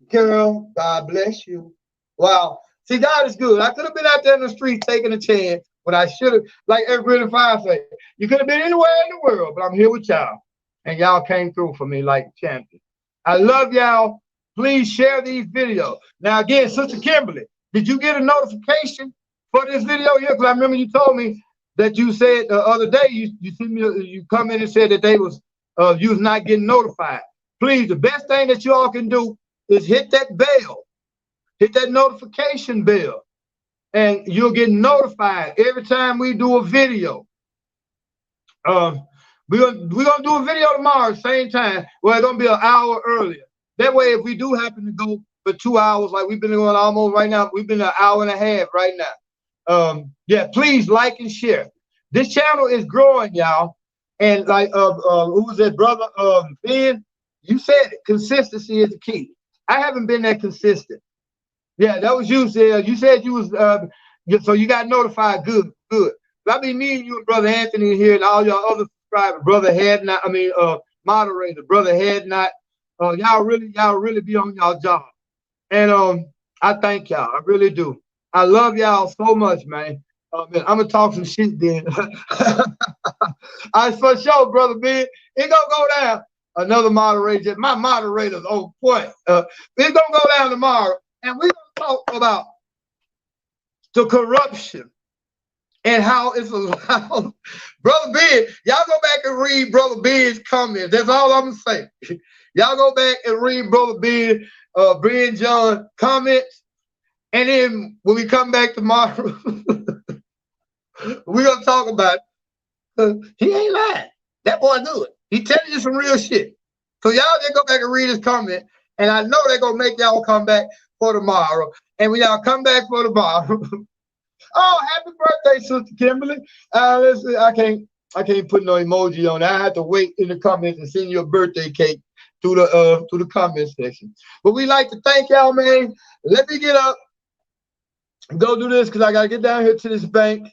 Girl, God bless you. Wow. See, God is good. I could have been out there in the street taking a chance, but I should have, like everybody in the fire say, you could have been anywhere in the world, but I'm here with y'all. and y'all came through for me like champion. I love y'all. Please share these videos. Now, again, Sister Kimberly, did you get a notification for this video here? Because I remember you told me that you said the other day you sent me you come in and said that they was you was not getting notified. Please, the best thing that you all can do is hit that bell, hit that notification bell, and you'll get notified every time we do a video. We're gonna do a video tomorrow, same time. Well, it's gonna be an hour earlier. That way, if we do happen to go for 2 hours, like we've been going almost right now, we've been an hour and a half right now. Yeah, please like and share. This channel is growing, y'all. And like who was that, brother? Ben, you said it, consistency is the key. I haven't been that consistent. Yeah, that was you, said. You said you was so you got notified. Good. I mean, me and you and Brother Anthony here and all your other subscribers, Brother Had Not, moderator, Brother Had Not, y'all really be on y'all job. And I thank y'all. I really do. I love y'all so much, man. I'm gonna talk some shit then. I for sure, Brother Ben. It gonna go down. Another moderator, my moderator's on point. It's gonna go down tomorrow, and we're gonna talk about the corruption and how it's allowed. Brother Ben, y'all go back and read Brother Ben's comments. That's all I'm gonna say. Y'all go back and read Brother Ben, Ben John comments, and then when we come back tomorrow, we're gonna talk about he ain't lying. That boy knew it. He telling you some real shit. So y'all just go back and read his comment, and I know they're gonna make y'all come back for tomorrow. And when y'all come back for tomorrow, oh, happy birthday, Sister Kimberly. Listen, I can't put no emoji on it. I have to wait in the comments and send you a birthday cake through the comment section. But we like to thank y'all, man. Let me get up and go do this because I gotta get down here to this bank.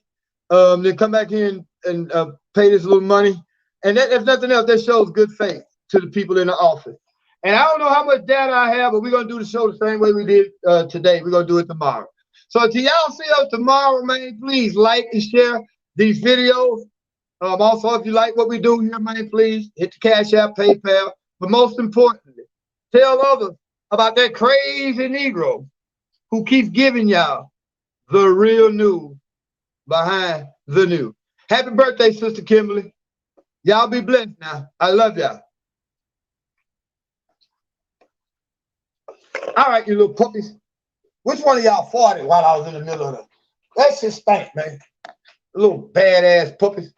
Then come back here and pay this little money. And that, if nothing else, that shows good faith to the people in the office. And I don't know how much data I have, but we're gonna do the show the same way we did today. We're gonna do it tomorrow. So until y'all see us tomorrow, man, please like and share these videos. Also, if you like what we do here, man, please hit the Cash App, PayPal. But most importantly, tell others about that crazy Negro who keeps giving y'all the real news behind the news. Happy birthday, Sister Kimberly. Y'all be blessed now. I love y'all. All right, you little puppies. Which one of y'all farted while I was in the middle of the... That shit stank, man. Little badass puppies.